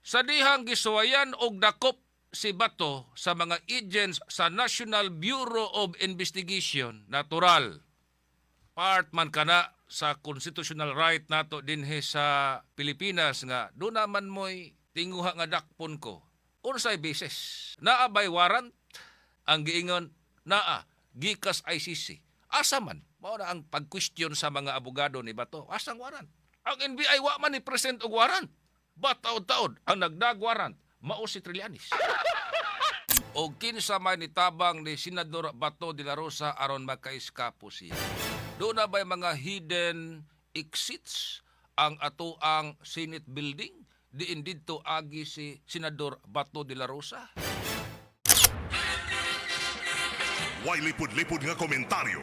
Sa dihang gisuwayan og dakop si Bato sa mga agents sa National Bureau of Investigation, natural. Part man kana sa constitutional right nato dinhi sa Pilipinas nga do naman mo'y tinguha nga dakpon ko. Unsay basis? Naa bay warrant? Ang giingon, naa, gikas ICC. Asa man? Mao na ang pag-question sa mga abogado ni Bato. Asang warrant? Ang NBI wa man ni present og warrant. Bataod-taod ang nagdag-warrant mao si Trillanes. O kinsa may nitabang ni Senador Bato de la Rosa aron makaiskapo siya. Doon na ba'y mga hidden exits ang atoang Senate building? Diin dito agi si Senador Bato de la Rosa? Way lipod-lipod nga komentaryo.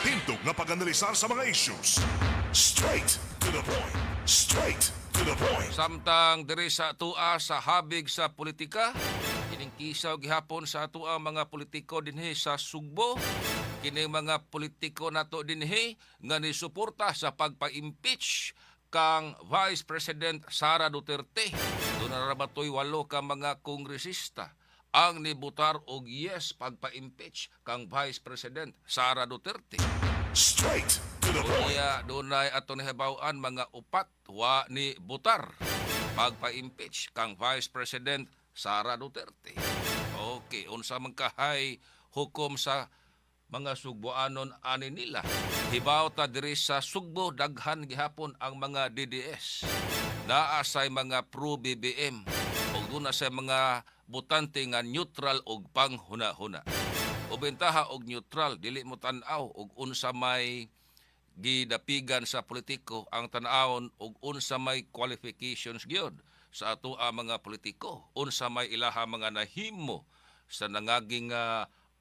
Tindog nga pag-analisar sa mga issues. Straight to the point. Straight to the point. Samtang diri sa atua sa habig sa politika, kining kisaw gihapon sa atua mga politiko dinhi sa Sugbo, kining mga politiko nato dinhi nga nisuporta sa pagpa-impeach kang Vice President Sara Duterte. Doon na rabatoy 8 ka mga kongresista ang nibutar og yes pagpa-impeach kang Vice President Sara Duterte. Straight to the point. Kaya dunay ato nahibaw-an mga upat wa ni butar pagpa-impeach kang Vice President Sara Duterte. Okay, unsa man kahay hukom sa mga Sugboanon ani nila. Hibaw ta diri sa Sugbo daghan gihapon ang mga DDS. Naa say mga pro BBM ug duna say mga butante nga neutral og panghuna-huna. O bentaha og neutral dili mo tan-aw og unsa may gidapigan sa politiko ang tan-awon og unsa may qualifications gyud sa ato mga politiko, unsa may ilaha mga nahimo sa nangaging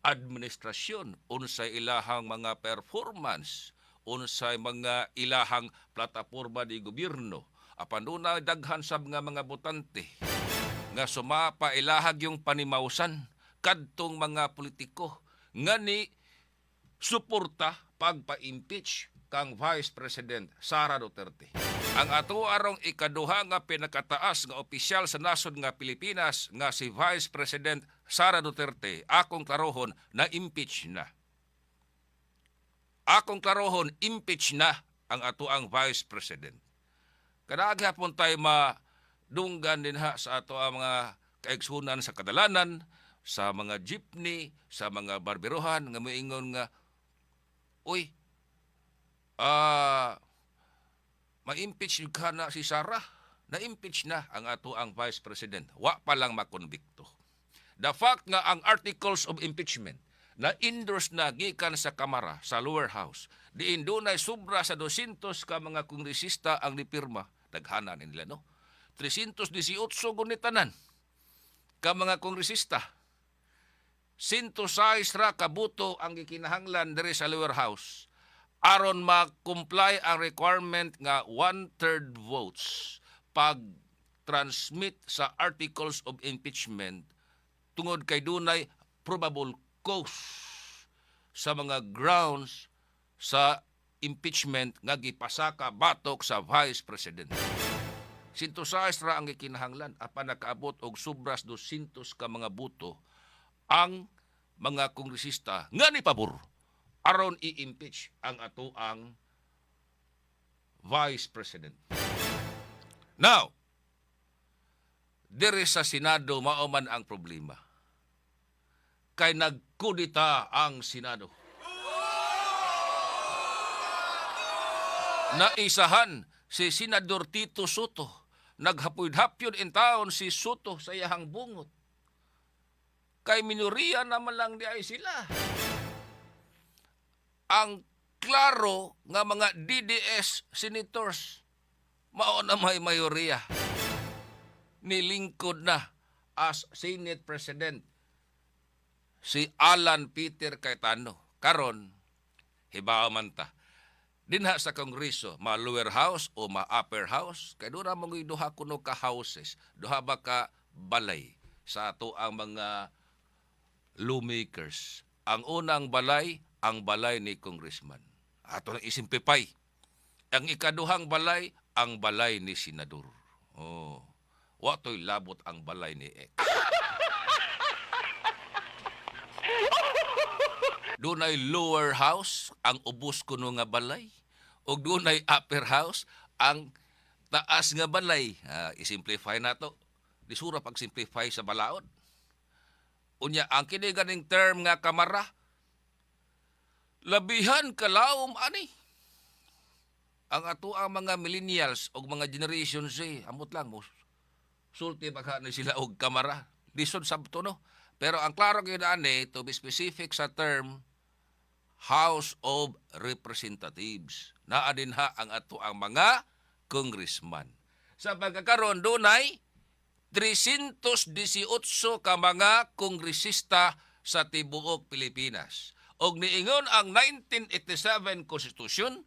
administrasyon, unsay ilahang mga performance, unsay mga ilahang plataporma di gobyerno. Apan dunay daghan sab nga mga botante nga sumapa ilahag yung panimawsan kadtong mga politiko nga ni suporta pagpa-impeach kang Vice President Sara Duterte. Ang ato arong ikaduha nga pinakataas nga opisyal sa nasod nga Pilipinas nga si Vice President Sara Duterte, akong klarohon na impeach na. Akong klarohon impeach na ang ato ang Vice President. Kanaagi hapon tayo madunggan din ha sa ato ang mga kaigsunan sa kadalanan, sa mga jeepney, sa mga barberohan, nga moingon nga, uy, ma-impeach ka na si Sara. Na-impeach na ang ato ang Vice President. Wa pa lang makonbikto. The fact nga ang articles of impeachment na endorse na gikan sa Kamara, sa lower house, diin dunay sobra sa 200 ka mga kongresista ang nipirma, daghana nila, no? 318 gunitanan ka mga kongresista. 106 ra kabuto ang gikinahanglan diri sa lower house aron ma-comply ang requirement nga 1/3 votes pag-transmit sa articles of impeachment tungod kay dunay probable cause sa mga grounds sa impeachment nga gipasaka batok sa Vice President. 106 ra ang gikinahanglan apan nakaabot og sobras 200 ka mga buto ang mga kongresista nga ni pabor aron i-impeach ang ato ang Vice President. Now, diri sa Senado mao man ang problema. Kay nagkudita ang Senado. Naisahan si Senador Tito Soto. Naghapyod-hapyod in taon si Soto sa iyahang bungot. Kay minoriya naman lang di ay sila. Ang klaro nga mga DDS senators mao na may mayoriya. Nilingkod na as Senate President si Alan Peter Cayetano. Karon hibaw man ta dinha sa Kongreso, ma lower house o ma upper house, kay doon na mga duha kuno ka houses, duha ba ka balay sa ato ang mga lawmakers. Ang unang balay, ang balay ni Congressman. Ato nang isimpipay. Ang ikaduhang balay, ang balay ni Senador. Oh. Wa to'y labot ang balay ni X. Dunay lower house ang ubos kuno nga balay ug dunay upper house ang taas nga balay. I-simplify nato. Disura pag simplify sa balaod. Unya ang kini ganing term nga kamara labihan kalawom ani. Ang ato ang mga millennials o mga generation Z, amot lang mo. Sulti baka ni sila og kamara. Lisod sabto no. Pero ang klaro gyud ani to be specific sa term House of Representatives. Naa din ha ang ato ang mga congressman. Sa pagkakaroon dunay 318 ka mga kongresista sa tibuok Pilipinas. Og niingon ang 1987 Constitution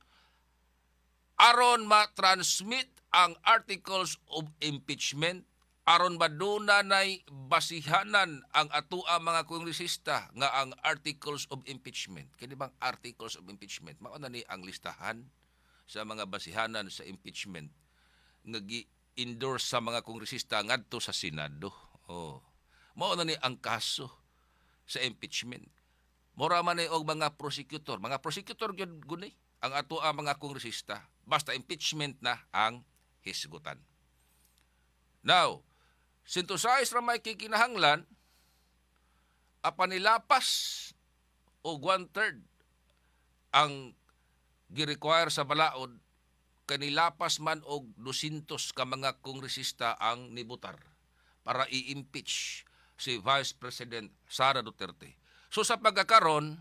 aron ma-transmit ang Articles of Impeachment aron maduna nay basihanan ang atoa mga kongresista nga ang Articles of Impeachment. Kini bang Articles of Impeachment? Mao na ni ang listahan sa mga basihanan sa impeachment nga gi-endorse sa mga kongresista ngadto sa Senado. Oh. Mao na ni ang kaso sa impeachment. Mora man ni og mga prosecutor gyud guni ang atoa mga kongresista basta impeachment na ang hisgutan. Now, synthesize ra may kikinahanglan apan nilapas og 1/3 ang gi-require sa balaod kanilapas man og 200 ka mga kongresista ang nibutar para i-impeach si Vice President Sara Duterte. So sa pagkakaron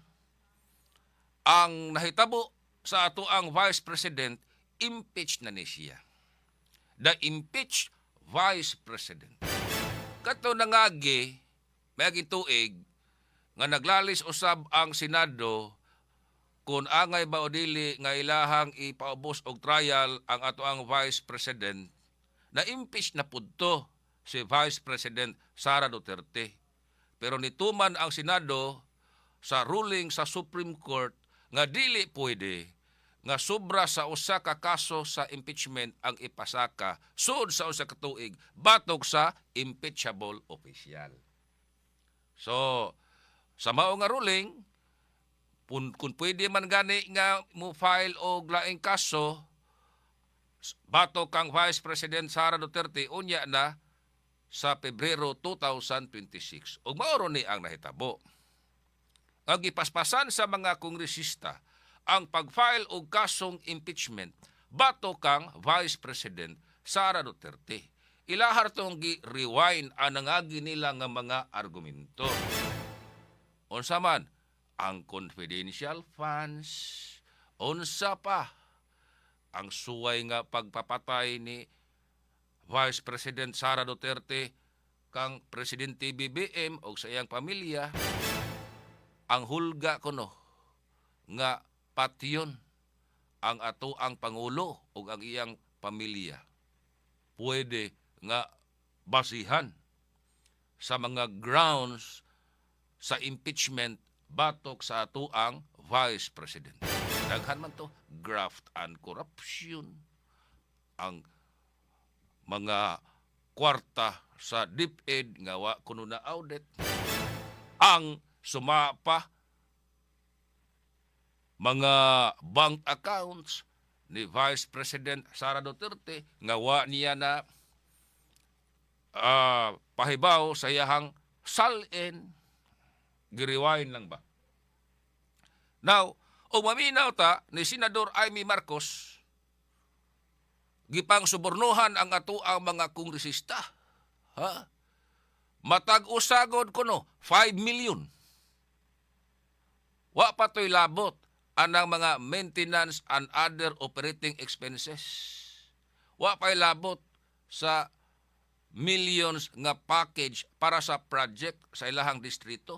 ang nahitabo sa ato ang Vice President impeach na ni siya. The impeached Vice President. Kato nangagi, may tuig, nga naglalis usab ang Senado kung angay ba o dili nga ilahang ipaubos og trial ang ato ang Vice President, na-impeach na pudto si Vice President Sara Duterte. Pero nituman ang Senado sa ruling sa Supreme Court nga dili pwede nga sobra sa usa ka kaso sa impeachment ang ipasaka sud sa usa ka tuig batok sa impeachable official. So, sa mao nga ruling, kung pwede man gani nga mo file og laing kaso batok kang Vice President Sara Duterte unya na sa Pebrero 2026. Ug mao ni ang nahitabo. Ang gipaspasan sa mga kongresista ang pag-file og kasong impeachment bato kang Vice President Sara Duterte. Ilahar tong gi-rewind ang nangagi nila nga mga argumento. Unsa man ang confidential funds, unsa pa ang suway nga pagpapatay ni Vice President Sara Duterte kang Presidente BBM o sa iyang pamilya, ang hulga kuno nga patyon ang ato ang Pangulo o ang iyang pamilya. Pwede nga basihan sa mga grounds sa impeachment batok sa ato ang Vice President. Daghan man to, graft and corruption, ang mga kwarta sa DepEd nga wa kuno na audit, ang sumapa mga bank accounts ni Vice President Sara Duterte nga wa niya na pahibaw sa iyahang salin. Giriwain lang ba? Now, o maminaw ta ni Senador Amy Marcos, gipang subornuhan ang ato ang mga kongresista. Ha? Matag usagod ko no, 5 million. Wa pa to'y labot anang mga maintenance and other operating expenses. Wa pa'y labot sa millions nga package para sa project sa ilahang distrito.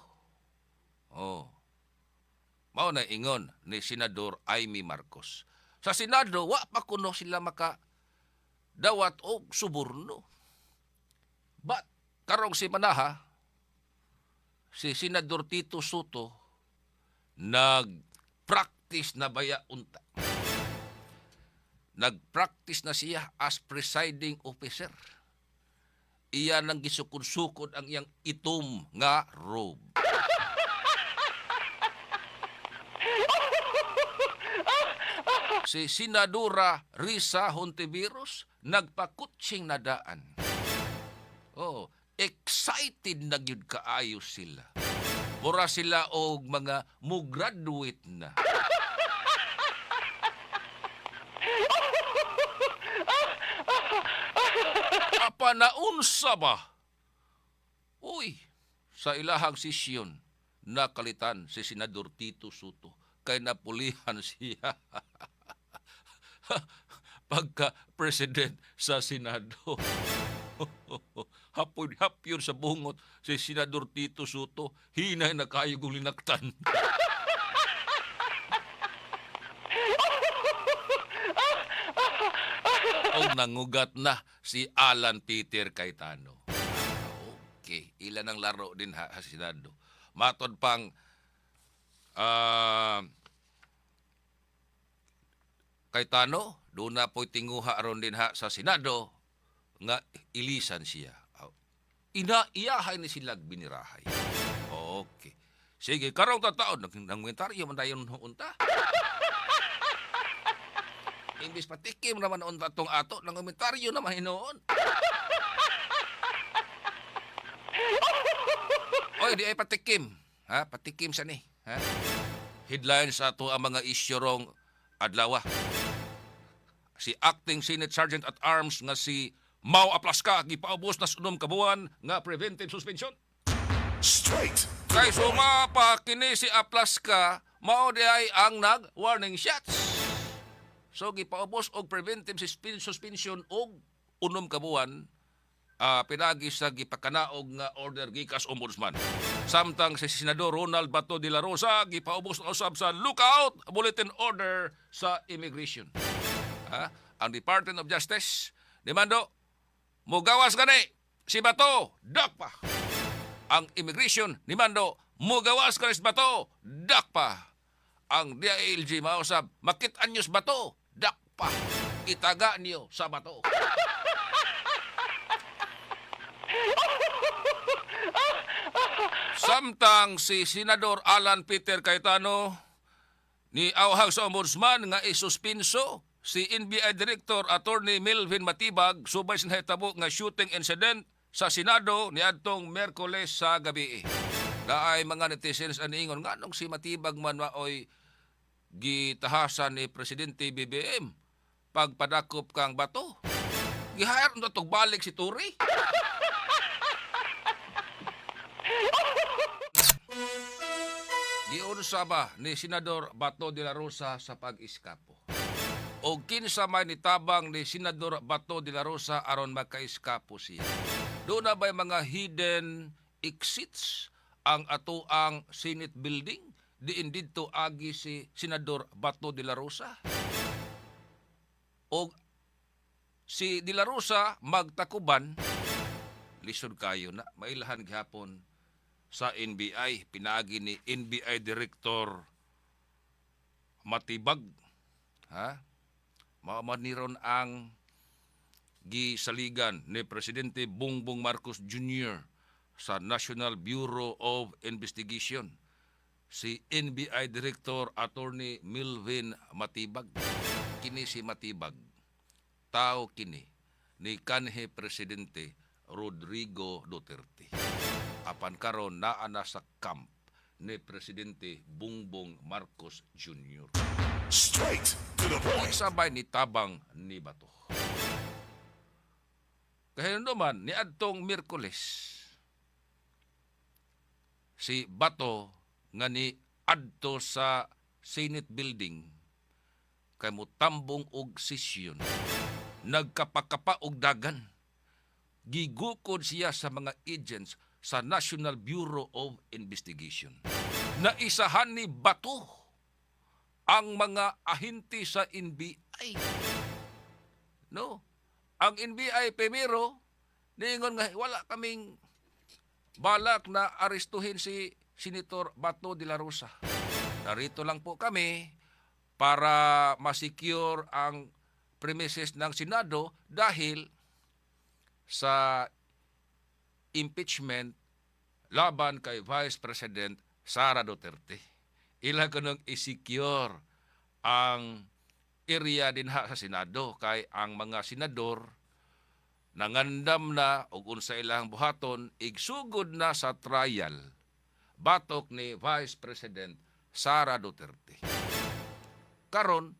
Oh. Mao na ingon ni Senador Amy Marcos. Sa Senado, wa pa kuno sila maka dawat og suborno. But karong si Manaha, si Senador Tito Soto, nag-practice na baya unta. nag-practice na siya as presiding officer. Iya nang gisukod-sukod ang iyang itom nga robe. Si Senadora Risa Hontiveros nagpakutsing na daan. Oh, excited na gyud kaayo sila. Mura sila og mga mo-graduate na. Apa naunsa ba? Uy, sa ilahang sisyon, nakalitan si Senador Tito Soto kay napulihan siya pagka-president sa Senado. Hapyon sa bungot si Senador Tito Soto, hinay na kayo gulinaktan. O nangugat na si Alan Peter Cayetano. Okay, ilan ang laro din sa Senado. Matod pang Cayetano, doon na po'y tinguha aron din sa Senado nga ilisan siya. Iyahay ni sila binirahay. Okay. Sige, karong tataon, nangwentaryo man tayo unta. Imbis patikim naman unta tong ato, nangwentaryo naman hinoon. Oy, di ay patikim. Ha? Patikim sa ni. Ha? Headlines ato ang mga isyurong adlaw. Si Acting Senate Sergeant at Arms nga si Mau Aplaska gipaubos na sunom ka buwan nga preventive suspension. Straight to Kay the point. sumapa kini si Aplaska mao di ay ang nag-warning shots. So gipaubos og preventive suspension og unom ka buwan pinagi sa gipakanaog nga order gikas ombudsman. Samtang si Senador Ronald Bato de la Rosa gipaubos na usab sa lookout bulletin order sa immigration. Ang Department of Justice demando mugawas gani si Bato dakpa. Ang immigration demando mugawas gani si Bato dakpa. Ang DILG mausab makit-an niyo sa Bato dakpa. Itaga niyo sa Bato. Samtang si Senador Alan Peter Cayetano ni awhag sa ombudsman nga isuspinso si NBI Director Attorney Melvin Matibag subay sa nahitabo nga shooting incident sa Senado niadtong Miyerkules sa gabi. Daay mga netizens aniingon nganong si Matibag man maoy gitahasan ni Presidente BBM pagpadakop kang Bato. Gihayar na tog balik si Turi. Giunsa ba ni Senador Bato de la Rosa sa pag-iskapo? O kinsa may nitabang ni Senador Bato de la Rosa aron makaiskapo siya? Doon na ba'y mga hidden exits ang atoang Senate building? Diin dito agi si Senador Bato de la Rosa? O si de la Rosa magtakuban, lisod kayo na, mailahan gihapon sa NBI, pinagi ni NBI Director Matibag. Mamaniron ang gisaligan ni Presidente Bongbong Marcos Jr. sa National Bureau of Investigation. Si NBI Director Attorney Melvin Matibag. Kini si Matibag, tao kini ni kanhi Presidente Rodrigo Duterte. Apan karon naa na sa camp ni Presidente Bongbong Marcos Jr. Straight to the point. Sabay ni tabang ni Bato. Kaya naman, ni adtong Miyerkules, si Bato nga ni adto sa Senate building kay mutambong og sesyon, nagkapakapa og dagan. Gigukod siya sa mga agents sa National Bureau of Investigation. Naisahan ni Bato ang mga ahente sa NBI. No? Ang NBI primero, niingon nga wala kaming balak na arestuhin si Senator Bato de la Rosa. Narito lang po kami para masecure ang premises ng Senado dahil sa impeachment laban kay Vice President Sara Duterte. Ila ko nang isecure ang area din ha sa Senado kay ang mga senador nangandam na og unsa ilang buhaton igsugod na sa trial batok ni Vice President Sara Duterte. Karon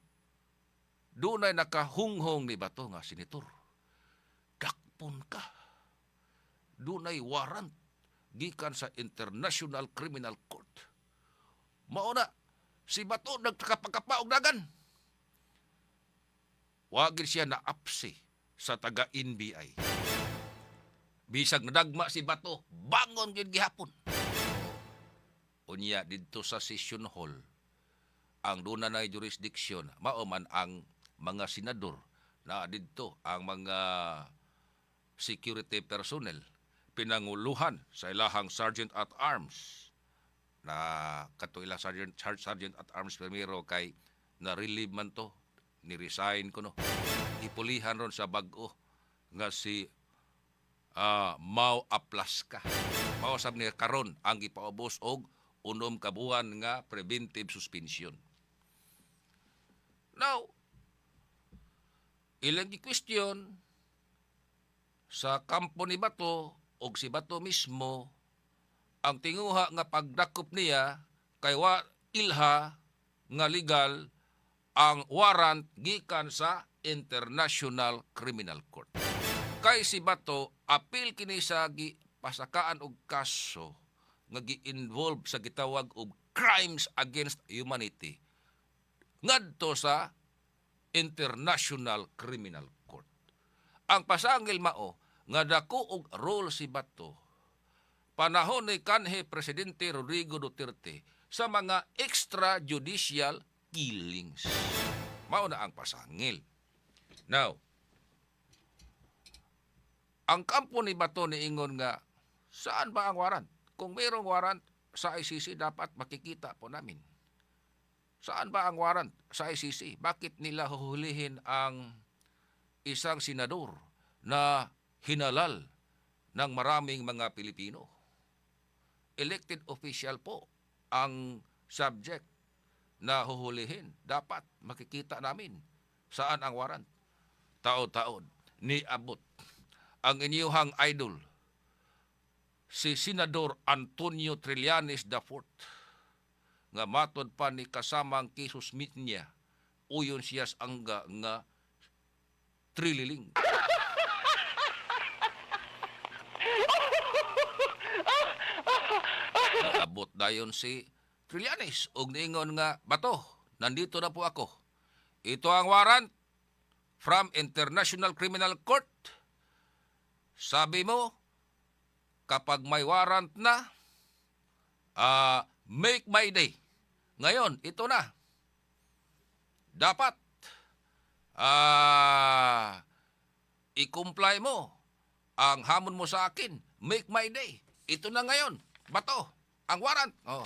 dunay nakahunghong ni bato nga senator. Dakpon ka. Dunay warrant gikan sa International Criminal Court. Mao na si bato nagkapakapaog dagan. Wagin siya na apsi sa taga-NBI. Bisag nadagma si bato, bangon gyud gihapon. Unya didto sa session hall, ang duna na jurisdiction, mao man ang mga senador na didto ang mga security personnel pinanguluhan sa ilahang Sergeant at Arms na kato ilang Sergeant at Arms primero kay na-relieve man to, ni-resign ko no. Ipulihan ron sa bag-o nga si Mau Aplaska. Mao sab niya karon ang gipaubos og 6 ka buwan nga preventive suspension. Now, ilang gi-question sa kampo ni Bato o si Bato mismo ang tinguha nga pagdakop niya kay wa ilha nga legal ang warrant gikan sa International Criminal Court. Kay si Bato apil kini sa gipasakaan og kaso nga gi-involve sa gitawag og crimes against humanity ngadto sa International Criminal Court. Ang pasangil mao nga dako og role si Bato panahon ni kanhi Presidente Rodrigo Duterte sa mga extrajudicial killings. Mao na ang pasangil. Now, ang kampo ni Bato niingon nga saan ba ang warrant? Kung mayroong warrant sa ICC dapat makikita po namin. Saan ba ang warrant sa ICC? Bakit nila huhulihin ang isang senador na hinalal ng maraming mga Pilipino? Elected official po ang subject na huhulihin. Dapat makikita namin saan ang warrant. Taon-taon niabot ang inyuhang idol, si Senador Antonio Trillanes IV, nga matod pa ni kasamang kisus meet niya, uyon siya sa angga nga trililing. Abot dayon si Trillanes og niingon nga, Bato, nandito na po ako. Ito ang warrant from International Criminal Court. Sabi mo, kapag may warrant na, make my day. Ngayon, ito na. Dapat i-comply mo ang hamon mo sa akin. Make my day. Ito na ngayon. Bato, ang warrant. Oh.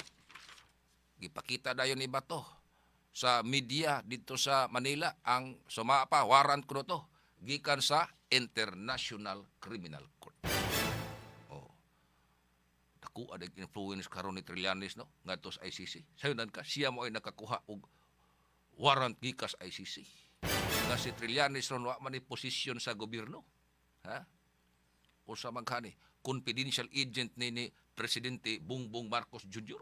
Gipakita dayon ni Bato sa media dito sa Manila ang sumapa, warrant ko to gikan sa International Criminal Court. Oh. Dako adag influence karon ni Trillanes no ngadto sa ICC. Sayunan ka siya mo ay nakakuha og warrant gikas ICC. Nga si Trillanes ron wa man ni posisyon sa gobyerno. Ha? Usa man kani confidential agent ni Presidente Bongbong Marcos Jr.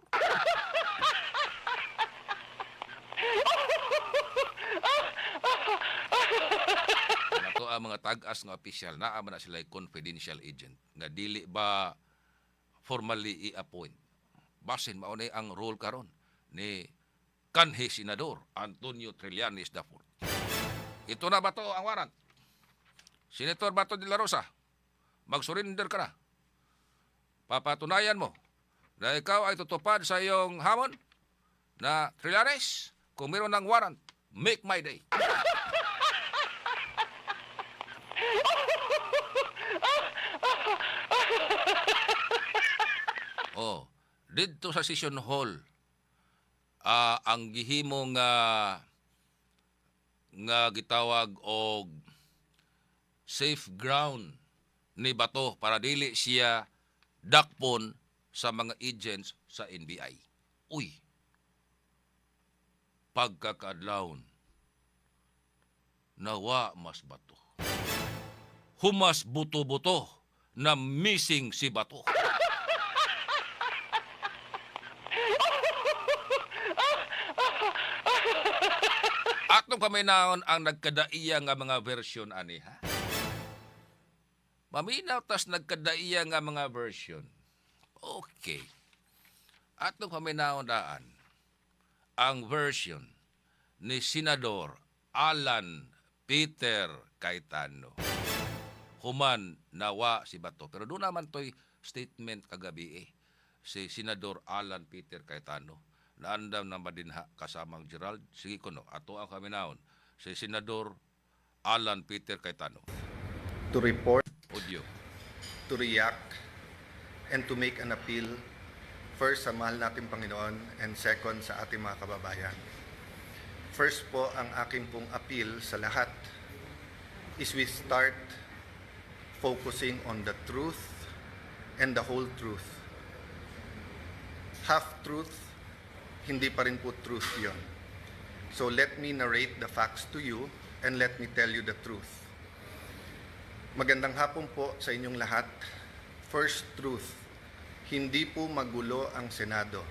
Nato ang mga tag-as nga opisyal naa man na sila confidential agent nga dili ba formally i-appoint. Basin mao ni ang role karon ni kanhi Senador Antonio Trillanes IV. Ito na ba to ang warrant? Senator Bato de la Rosa, mag-surrender ka na. Papatunayan mo na ikaw ay tutupad sa iyong hamon na Trillanes, kung meron ng warrant, make my day. Oh, dito sa session hall, ang gihimong nga gitawag og safe ground ni Bato para dili siya dakpon sa mga agents sa NBI. Uy, pagkakadlawon, nawa mas Bato. Humas buto-buto na missing si Bato. Atong paminaon ang nagkadaiya nga mga version ani ha. Maminaw tas nagkadaiya nga mga version. Okay. Atong paminaon daan ang version ni Senador Alan Peter Cayetano. Human nawa si Bato. Pero doon naman to'y statement kagabi si Senador Alan Peter Cayetano. Naandam na madinha kasamang Gerald. Sige ko no, ato ang kaminaon. Si Senador Alan Peter Cayetano. To report, Audio. to react, and to make an appeal, first sa mahal nating Panginoon, and second sa ating mga kababayan. First po, ang aking pong appeal sa lahat is we start focusing on the truth and the whole truth. Half-truth, hindi pa rin po truth yon. So let me narrate the facts to you and let me tell you the truth. Magandang hapon po sa inyong lahat. First truth, hindi po magulo ang Senado.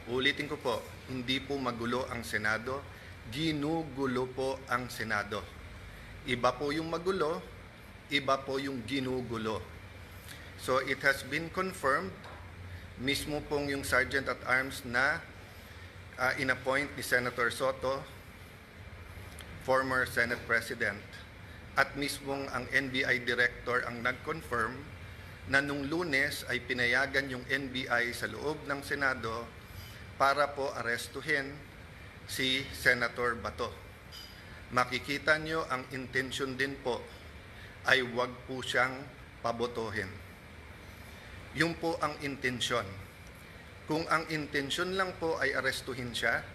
Ulitin ko po, hindi po magulo ang Senado, ginugulo po ang Senado. Iba po yung magulo, iba po yung ginugulo. So it has been confirmed, mismo pong yung Sergeant at Arms na inappoint ni Senator Soto, former Senate President, at mismong ang NBI Director ang nag-confirm na nung Lunes ay pinayagan yung NBI sa loob ng Senado para po arestuhin si Senator Bato. Makikita nyo ang intensyon din po ay wag po siyang pabotohin. Yun po ang intensyon. Kung ang intensyon lang po ay arestuhin siya,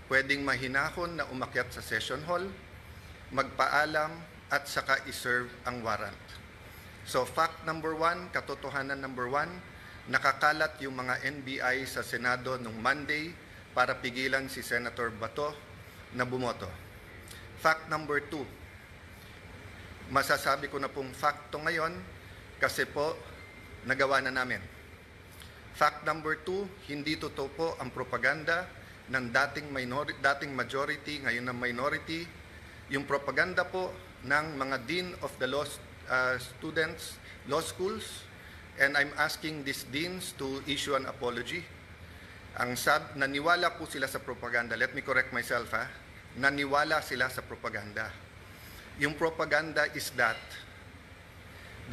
pwedeng mahinahon na umakyat sa session hall, magpaalam, at saka iserve ang warrant. So fact number 1, katotohanan number 1, nakakalat yung mga NBI sa Senado nung Monday para pigilan si Senator Bato na bumoto. Fact number 2, masasabi ko na pong facto ngayon kasi po nagawa na namin. Fact number 2, hindi totoo po ang propaganda ng dating majority, ngayon ng minority. Yung propaganda po ng mga Dean of the Law Students, Law Schools, and I'm asking these deans to issue an apology. Naniwala po sila sa propaganda. Let me correct myself, ha? Naniwala sila sa propaganda. Yung propaganda is that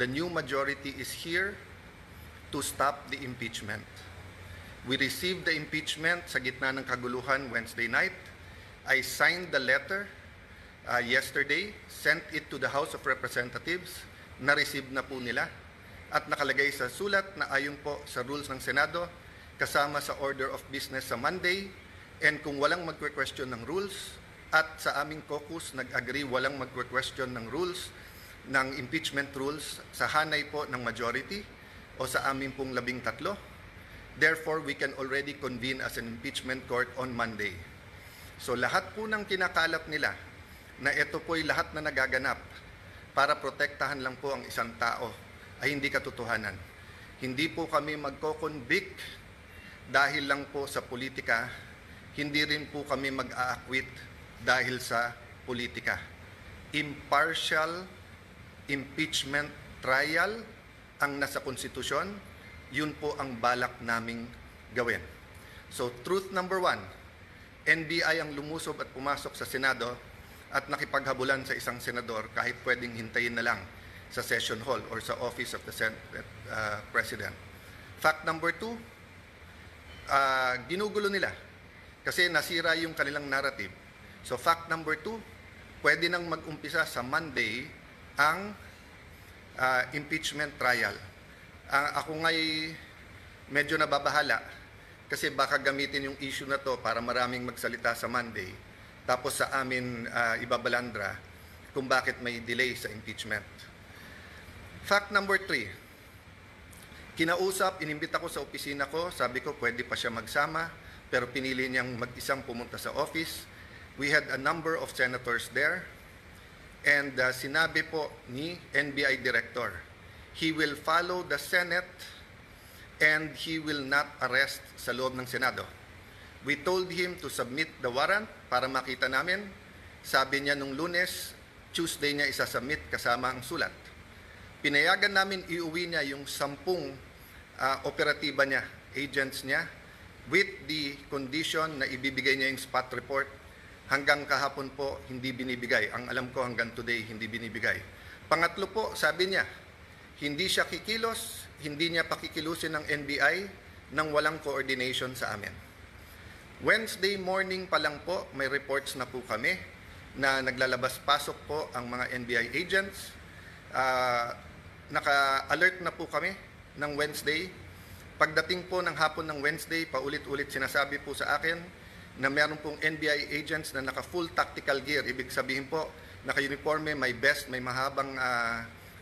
the new majority is here to stop the impeachment. We received the impeachment sa gitna ng kaguluhan Wednesday night. I signed the letter yesterday, sent it to the House of Representatives, na-receive na po nila at nakalagay sa sulat na ayon po sa rules ng Senado kasama sa order of business sa Monday, and kung walang magque-question ng rules at sa aming caucus nag-agree walang magque-question ng rules, ng impeachment rules sa hanay po ng majority o sa aming pong 13, therefore we can already convene as an impeachment court on Monday. So lahat po ng kinakalat nila na ito po'y lahat na nagaganap para protektahan lang po ang isang tao ay hindi katotohanan. Hindi po kami magko-convict dahil lang po sa politika, hindi rin po kami mag-a-acquit dahil sa politika. Impartial impeachment trial ang nasa konstitusyon, yun po ang balak naming gawin. So truth number 1, NBI ang lumusob at pumasok sa Senado at nakipaghabulan sa isang senador kahit pwedeng hintayin na lang sa session hall or sa office of the Senate President. Fact number 2, ginugulo nila kasi nasira yung kanilang narrative. So fact number 2, pwede nang mag-umpisa sa Monday ang impeachment trial. Ako nga'y medyo nababahala kasi baka gamitin yung issue na to para maraming magsalita sa Monday. tapos sa amin ibabalandra kung bakit may delay sa impeachment. Fact number 3, kinausap, inimbita ko sa opisina ko, sabi ko pwede pa siya magsama, pero pinili niyang mag-isang pumunta sa office. We had a number of senators there, and sinabi po ni NBI Director, he will follow the Senate and he will not arrest sa loob ng Senado. We told him to submit the warrant para makita namin. Sabi niya nung Lunes, Tuesday niya isasubmit kasama ang sulat. Pinayagan namin iuwi niya yung 10 operatiba niya, agents niya, with the condition na ibibigay niya yung spot report. Hanggang kahapon po, hindi binibigay. Ang alam ko hanggang today, hindi binibigay. Pangatlo po, sabi niya, hindi siya kikilos, hindi niya pakikilusin ng NBI nang walang coordination sa amin. Wednesday morning pa lang po, may reports na po kami na naglalabas-pasok po ang mga NBI agents. Naka-alert na po kami ng Wednesday. Pagdating po ng hapon ng Wednesday, paulit-ulit sinasabi po sa akin na meron pong NBI agents na naka-full tactical gear. Ibig sabihin po, naka-uniforme, may vest, may mahabang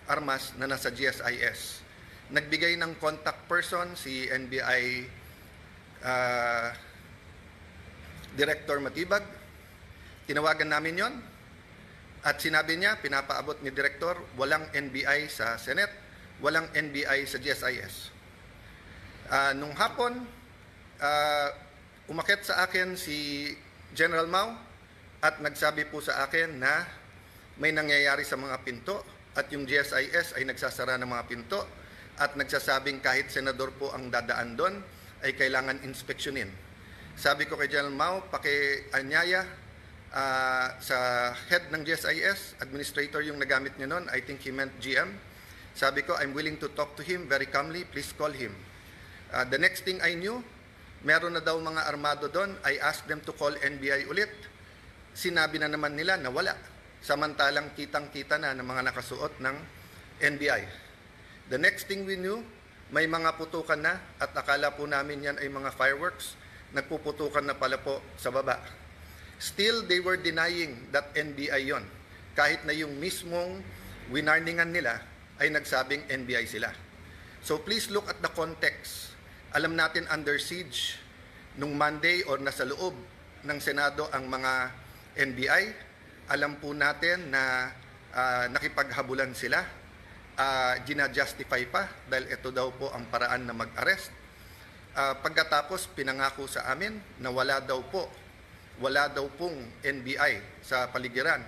armas na nasa GSIS. Nagbigay ng contact person si NBI Director Matibag. Tinawagan namin yon at sinabi niya, pinapaabot ni Director, walang NBI sa Senate, walang NBI sa GSIS. Nung hapon, umakyat sa akin si General Mao at nagsabi po sa akin na may nangyayari sa mga pinto at yung GSIS ay nagsasara ng mga pinto at nagsasabing kahit senador po ang dadaan doon ay kailangan inspeksyonin. Sabi ko kay General Mao, pakianyaya sa head ng GSIS, administrator yung nagamit niya noon, I think he meant GM. Sabi ko, I'm willing to talk to him very calmly, please call him. The next thing I knew, meron na daw mga armado doon. I asked them to call NBI ulit. Sinabi na naman nila na wala. Samantalang kitang-kita na ng mga nakasuot ng NBI. The next thing we knew, may mga putukan na at akala po namin yan ay mga fireworks. Nagpuputukan na pala po sa baba. Still, they were denying that NBI yon. Kahit na yung mismong winarningan nila ay nagsabing NBI sila. So please look at the context. Alam natin under siege nung Monday or nasa loob ng Senado ang mga NBI. Alam po natin na nakipaghabulan sila. Gina-justify pa dahil ito daw po ang paraan na mag-arrest. Pagkatapos pinangako sa amin na wala daw pong NBI sa paligiran.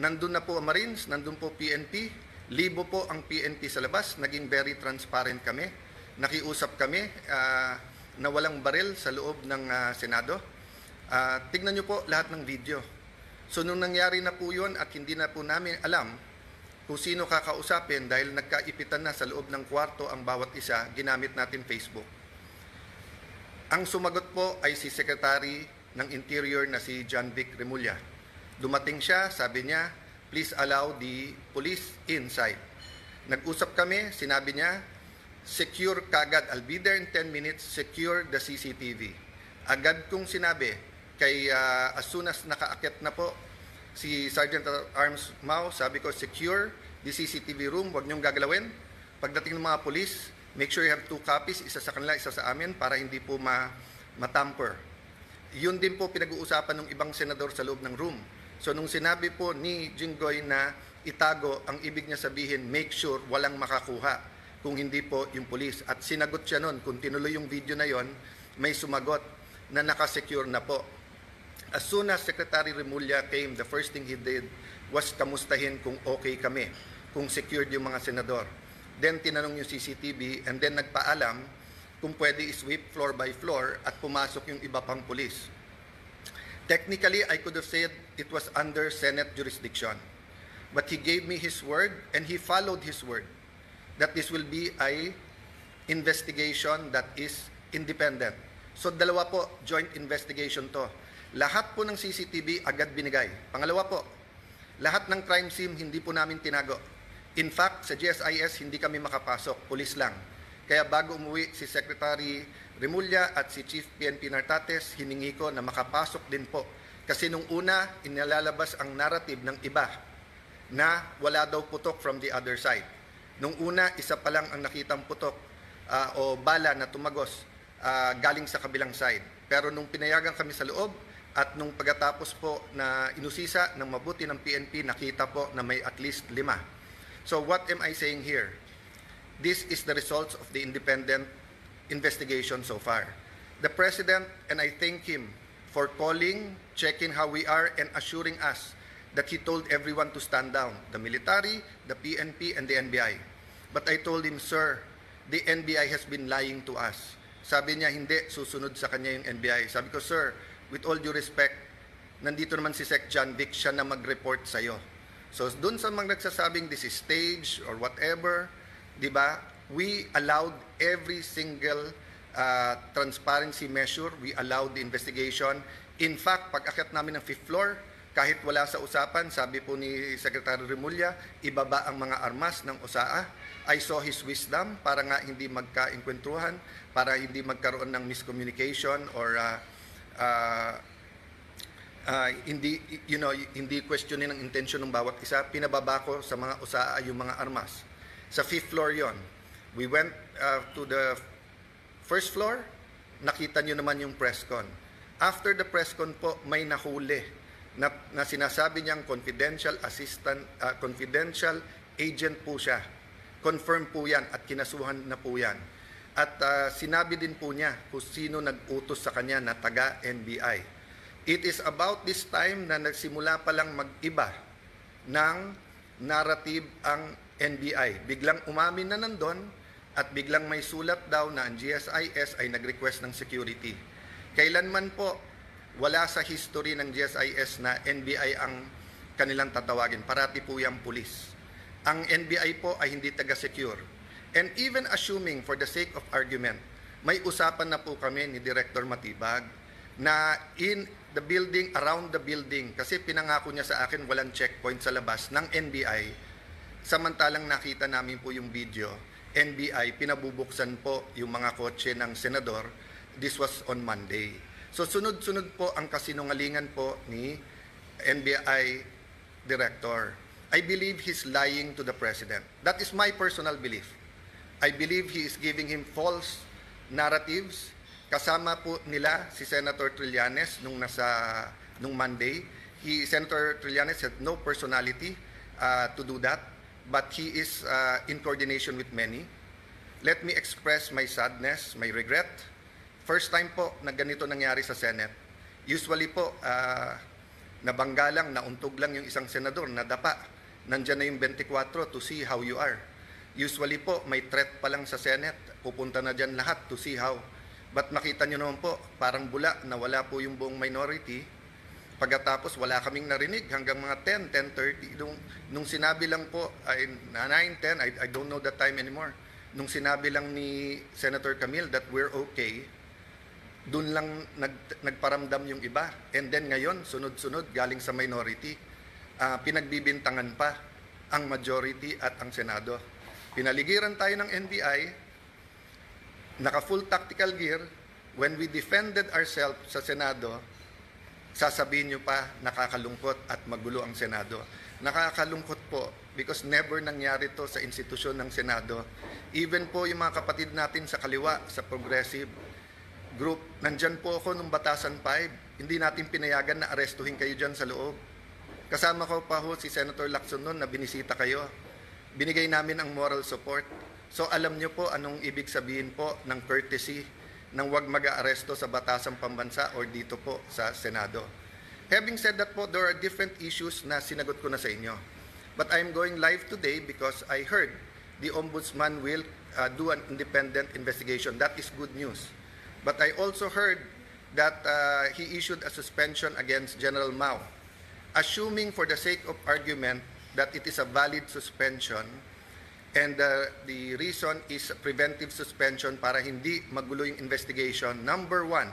Nandun na po ang Marines, nandun po PNP, libo po ang PNP sa labas, naging very transparent kami. Nakiusap kami na walang baril sa loob ng Senado. Tignan nyo po lahat ng video. So nung nangyari na po yun at hindi na po namin alam kung sino kakausapin dahil nagkaipitan na sa loob ng kwarto ang bawat isa, ginamit natin Facebook. Ang sumagot po ay si Secretary ng Interior na si John Vic Remulla. Dumating siya, sabi niya, please allow the police inside. Nag-usap kami, sinabi niya, secure kagad, I'll be there in 10 minutes, secure the CCTV. Agad kong sinabi, kay as soon as nakaakit na po si Sergeant at Arms Mao, sabi ko, secure the CCTV room, huwag niyong gagalawin. Pagdating ng mga police, make sure you have 2 copies, isa sa kanila, isa sa amin, para hindi po matamper. Yun din po pinag-uusapan ng ibang senador sa loob ng room. So nung sinabi po ni Jinggoy na itago, ang ibig niya sabihin, make sure walang makakuha kung hindi po yung police. At sinagot siya nun, kung tinuloy yung video na yon, may sumagot na nakasecure na po. As soon as Secretary Remulla came, the first thing he did was kamustahin kung okay kami, kung secured yung mga senador. Then tinanong yung CCTV and then nagpaalam kung pwede i-sweep floor by floor at pumasok yung iba pang police. Technically, I could have said it was under Senate jurisdiction. But he gave me his word and he followed his word that this will be a investigation that is independent. So dalawa po, joint investigation to. Lahat po ng CCTV agad binigay. Pangalawa po, lahat ng crime scene hindi po namin tinago. In fact, sa GSIS hindi kami makapasok, pulis lang. Kaya bago umuwi si Secretary Remulla at si Chief PNP Nartates, hiningi ko na makapasok din po Kasi nung una, inilalabas ang narrative ng iba na wala daw putok from the other side. Nung una, isa pa lang ang nakitang putok o bala na tumagos galing sa kabilang side. Pero nung pinayagan kami sa loob at nung pagkatapos po na inusisa ng mabuti ng PNP, nakita po na may at least 5. So what am I saying here? This is the results of the independent investigation so far. The President, and I thank him for calling, checking how we are, and assuring us that he told everyone to stand down, the military, the PNP, and the NBI. But I told him, sir, the NBI has been lying to us. Sabi niya, hindi, susunod sa kanya yung NBI. Sabi ko, sir, with all due respect, nandito naman si Sec. John Vic, siya na mag-report sa'yo. So, dun sa mga nagsasabing this is stage or whatever, di ba, we allowed every single transparency measure, we allowed the investigation. In fact, pag-akyat namin ng 5th floor, kahit wala sa usapan, sabi po ni Secretary Remulla, ibaba ang mga armas ng OSAA. I saw his wisdom para nga hindi magka-inkwentuhan, para hindi magkaroon ng miscommunication or hindi questionin ang intensyon ng bawat isa. Pinababa ko sa mga OSAA yung mga armas. Sa 5th floor yon. We went to the first floor, nakita nyo naman yung press con. After the press con po, may nahuli na sinasabi niyang confidential assistant, confidential agent po siya. Confirm po yan at kinasuhan na po yan. At sinabi din po niya kung sino nag-utos sa kanya na taga-NBI. It is about this time na nagsimula pa lang mag-iba ng narrative ang NBI. Biglang umamin na nandun at biglang may sulat daw na ang GSIS ay nag-request ng security. Kailanman po, wala sa history ng GSIS na NBI ang kanilang tatawagin. Parati po yung pulis. Ang NBI po ay hindi taga-secure. And even assuming for the sake of argument, may usapan na po kami ni Director Matibag na in the building, around the building, kasi pinangako niya sa akin walang checkpoint sa labas ng NBI, samantalang nakita namin po yung video, NBI, pinabubuksan po yung mga kotse ng senador. This was on Monday. So sunod-sunod po ang kasinungalingan po ni NBI Director. I believe he's lying to the President. That is my personal belief. I believe he is giving him false narratives. Kasama po nila si Senator Trillanes nung Monday. Senator Trillanes had no personality to do that, but he is in coordination with many. Let me express my sadness, my regret. First time po na ganito nangyari sa Senate. Usually po, nabangga lang, nauntog lang yung isang senador, nadapa. Nandyan na yung 24 to see how you are. Usually po, may threat pa lang sa Senate, pupunta na dyan lahat to see how. But makita nyo naman po, parang bula na wala po yung buong minority. Pagkatapos, wala kaming narinig hanggang mga 10, 10:30. Nung sinabi lang po, ay 9, 10, I don't know that time anymore. Nung sinabi lang ni Senator Camille that we're okay, dun lang nagparamdam yung iba. And then ngayon, sunod-sunod, galing sa minority, pinagbibintangan pa ang majority at ang Senado. Pinaligiran tayo ng NBI, naka-full tactical gear. When we defended ourselves sa Senado, sasabihin nyo pa, nakakalungkot at magulo ang Senado. Nakakalungkot po because never nangyari to sa institusyon ng Senado. Even po yung mga kapatid natin sa kaliwa, sa progressive group, nandyan po ako nung Batasan 5. Hindi natin pinayagan na arestuhin kayo dyan sa loob. Kasama ko pa ho si Senator Lacson noon na binisita kayo. Binigay namin ang moral support. So alam nyo po anong ibig sabihin po ng courtesy ng wag mag-aaresto sa Batasang Pambansa or dito po sa Senado. Having said that po, there are different issues na sinagot ko na sa inyo. But I'm going live today because I heard the Ombudsman will do an independent investigation. That is good news. But I also heard that he issued a suspension against General Mao. Assuming for the sake of argument that it is a valid suspension and the reason is preventive suspension para hindi magulo yung investigation, number one,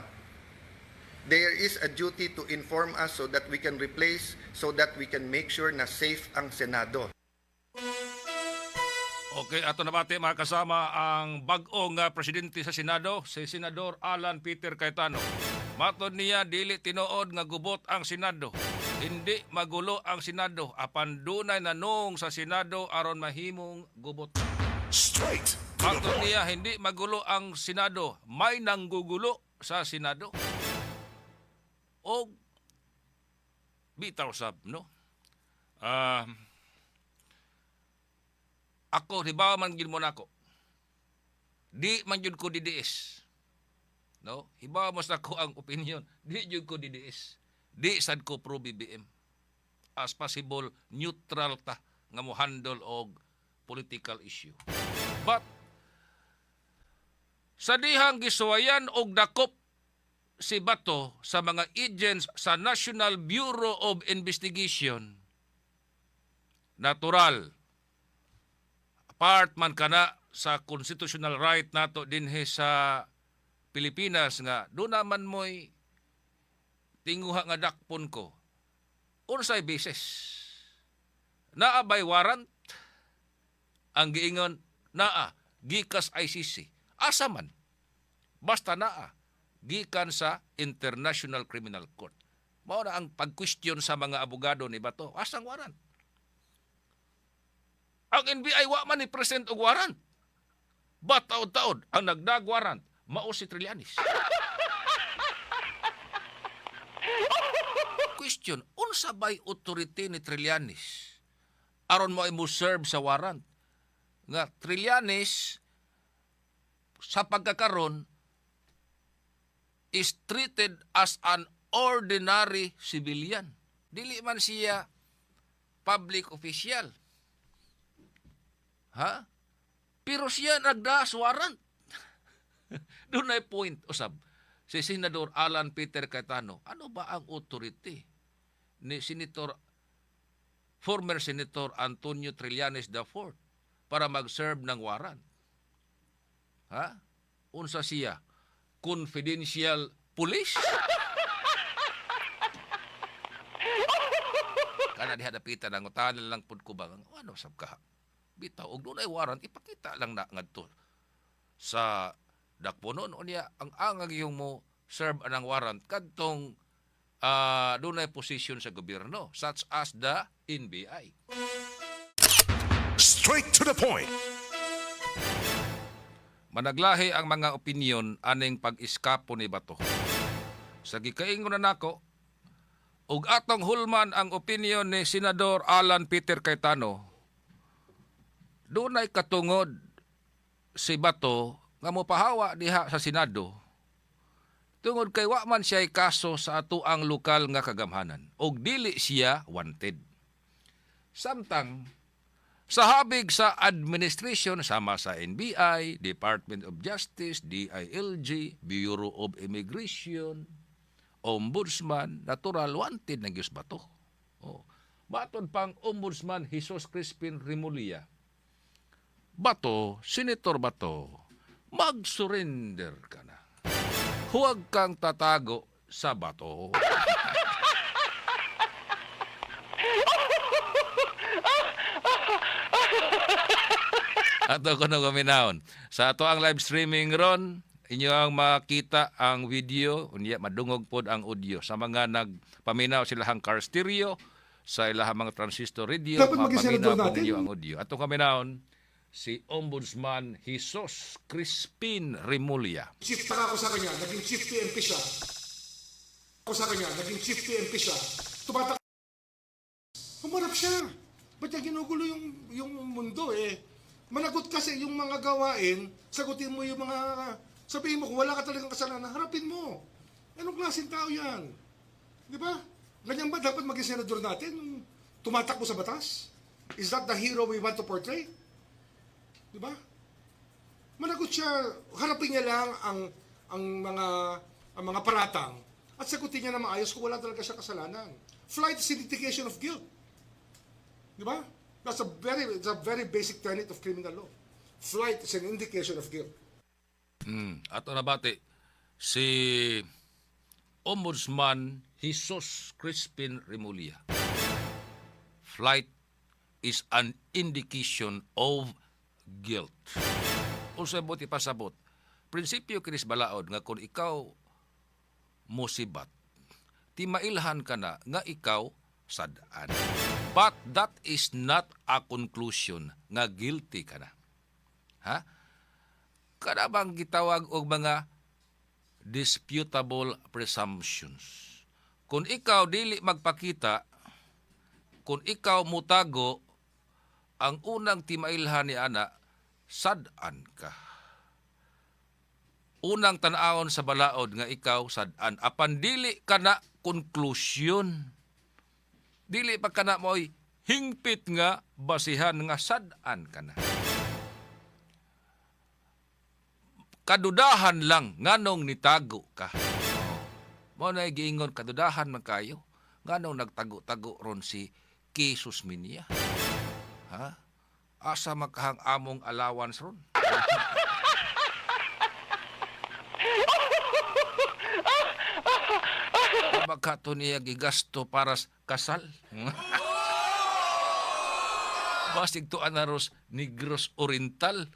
there is a duty to inform us so that we can replace, so that we can make sure na safe ang Senado. Okay, ato nabati mga kasama ang bag-ong presidente sa Senado, si Senador Alan Peter Cayetano. Matod niya dili tinuod nga gubot ang Senado. Hindi magulo ang Senado apan dunay nanong sa Senado aron mahimong gubot. Straight to the Matod point. niya hindi magulo ang Senado, may nanggugulo sa Senado. O bitaw sab no. Ako hibaw man gyud mo nako. Di man gyud ko didiis. No? Hibaw mas nako ang opinion. Di jud ko didiis. Di sad ko pro BBM. As possible neutral ta nga mo handle og political issue. But sa dihang gisuwayan og dakop si Bato sa mga agents sa National Bureau of Investigation, natural part man kana sa constitutional right nato dinhi sa Pilipinas nga do naman mo'y tinguha nga dakpon ko. Unsay basis? Naabay warrant? Ang giingon, naa, gikas ICC. Asa man? Basta naa, gikan sa International Criminal Court. Mao na ang pag-question sa mga abogado ni Bato. Asang warrant? Ang NBI wa man ni present og warrant. But taod-taod ang nagdag warrant mao si Trillanes. Question, unsa bay authority ni Trillanes aron mo serve sa warrant? Nga Trillanes sa pagkakaron is treated as an ordinary civilian. Dili man siya public official. Ha? Pero siya nagdaas warrant. Doon ay point, usab. Si Senador Alan Peter Cayetano, ano ba ang authority ni former Senator Antonio Trillanes IV para mag-serve ng warrant? Ha? Unsa siya? Confidential police? Kana diha dapitan ang utanan lang pud ko ba? Ano sab ka? Bitaw og dunay warrant ipakita lang na ngadto sa dakponon unya ang yung mo serve anang warrant kadtong dunay position sa gobyerno such as the NBI. Straight to the point. Managlahi ang mga opinyon aning pag-iskapo ni Bato. Sa gikaingon na nako, ug atong hulman ang opinyon ni Senador Alan Peter Cayetano, dunay katungod si Bato nga mopahawa diha sa Senado tungod kay wa man siya kaso sa atoang lokal nga kagamhanan ug dili siya wanted. Samtang sa habig sa administration sama sa NBI, Department of Justice, DILG, Bureau of Immigration, Ombudsman, natural wanted na gyud Bato. Oh. Baton pang Ombudsman Jesus Crispin Remulla. Bato, Senator Bato, mag-surrender ka na. Huwag kang tatago sa Bato. Ato ko na gaminahon. Sa ato ang live streaming ron, inyo ang makita ang video, unya madungog pod ang audio. Sa mga nagpaminaw silahang car stereo, sa ilahang mga transistor radio, Dapat mag-isenador mapaminaw po natin. ninyo ang audio. Ato kaminahon, si Ombudsman Jesus Crispin Remulla. Chief taka ko sa kanya, naging chief PNP siya. Ako sa kanya, naging chief PNP siya. Tumatak. Humarap siya. Ba't niya ginugulo yung mundo eh? Managot kasi yung mga gawain, sagutin mo yung mga... Sabihin mo, kung wala ka talagang kasalanan, harapin mo. Anong klaseng tao yan? Di ba? Ganyan ba dapat maging senador natin? Yung tumatakbo sa batas? Is that the hero we want to portray? Di ba? Managot siya, harapin niya lang ang mga paratang at sagutin niya na maayos kung wala talaga siya kasalanan. Flight is indication of guilt. Di ba? It's a very basic tenet of criminal law. Flight is an indication of guilt. Ato nabati, si Ombudsman Jesus Crispin Remulla. Flight is an indication of guilt. Unsay buti pasabot. Prinsipyo kinis balaod nga kung ikaw musibat. Ti mailhan ka na nga ikaw sad-an. But that is not a conclusion nga guilty ka na. Ha? Kada bang gitawag og mga disputable presumptions. Kung ikaw dili magpakita, kung ikaw mutago, ang unang timailhan ni ana, sad-an ka. Unang tanawon sa balaod nga ikaw sad-an. Apan dili ka na konklusyon. Dili pa ka na mo'y hingpit nga basihan nga sad-an ka na. Kadudahan lang nganong nitago ka. Mo na giingon kadudahan man kayo nganong nagtago-tago ron si Jesus Minia. Ha? Asa makahang among allowance ron? Magkato niya gigasto para kasal. Basig to anaros Negros Oriental.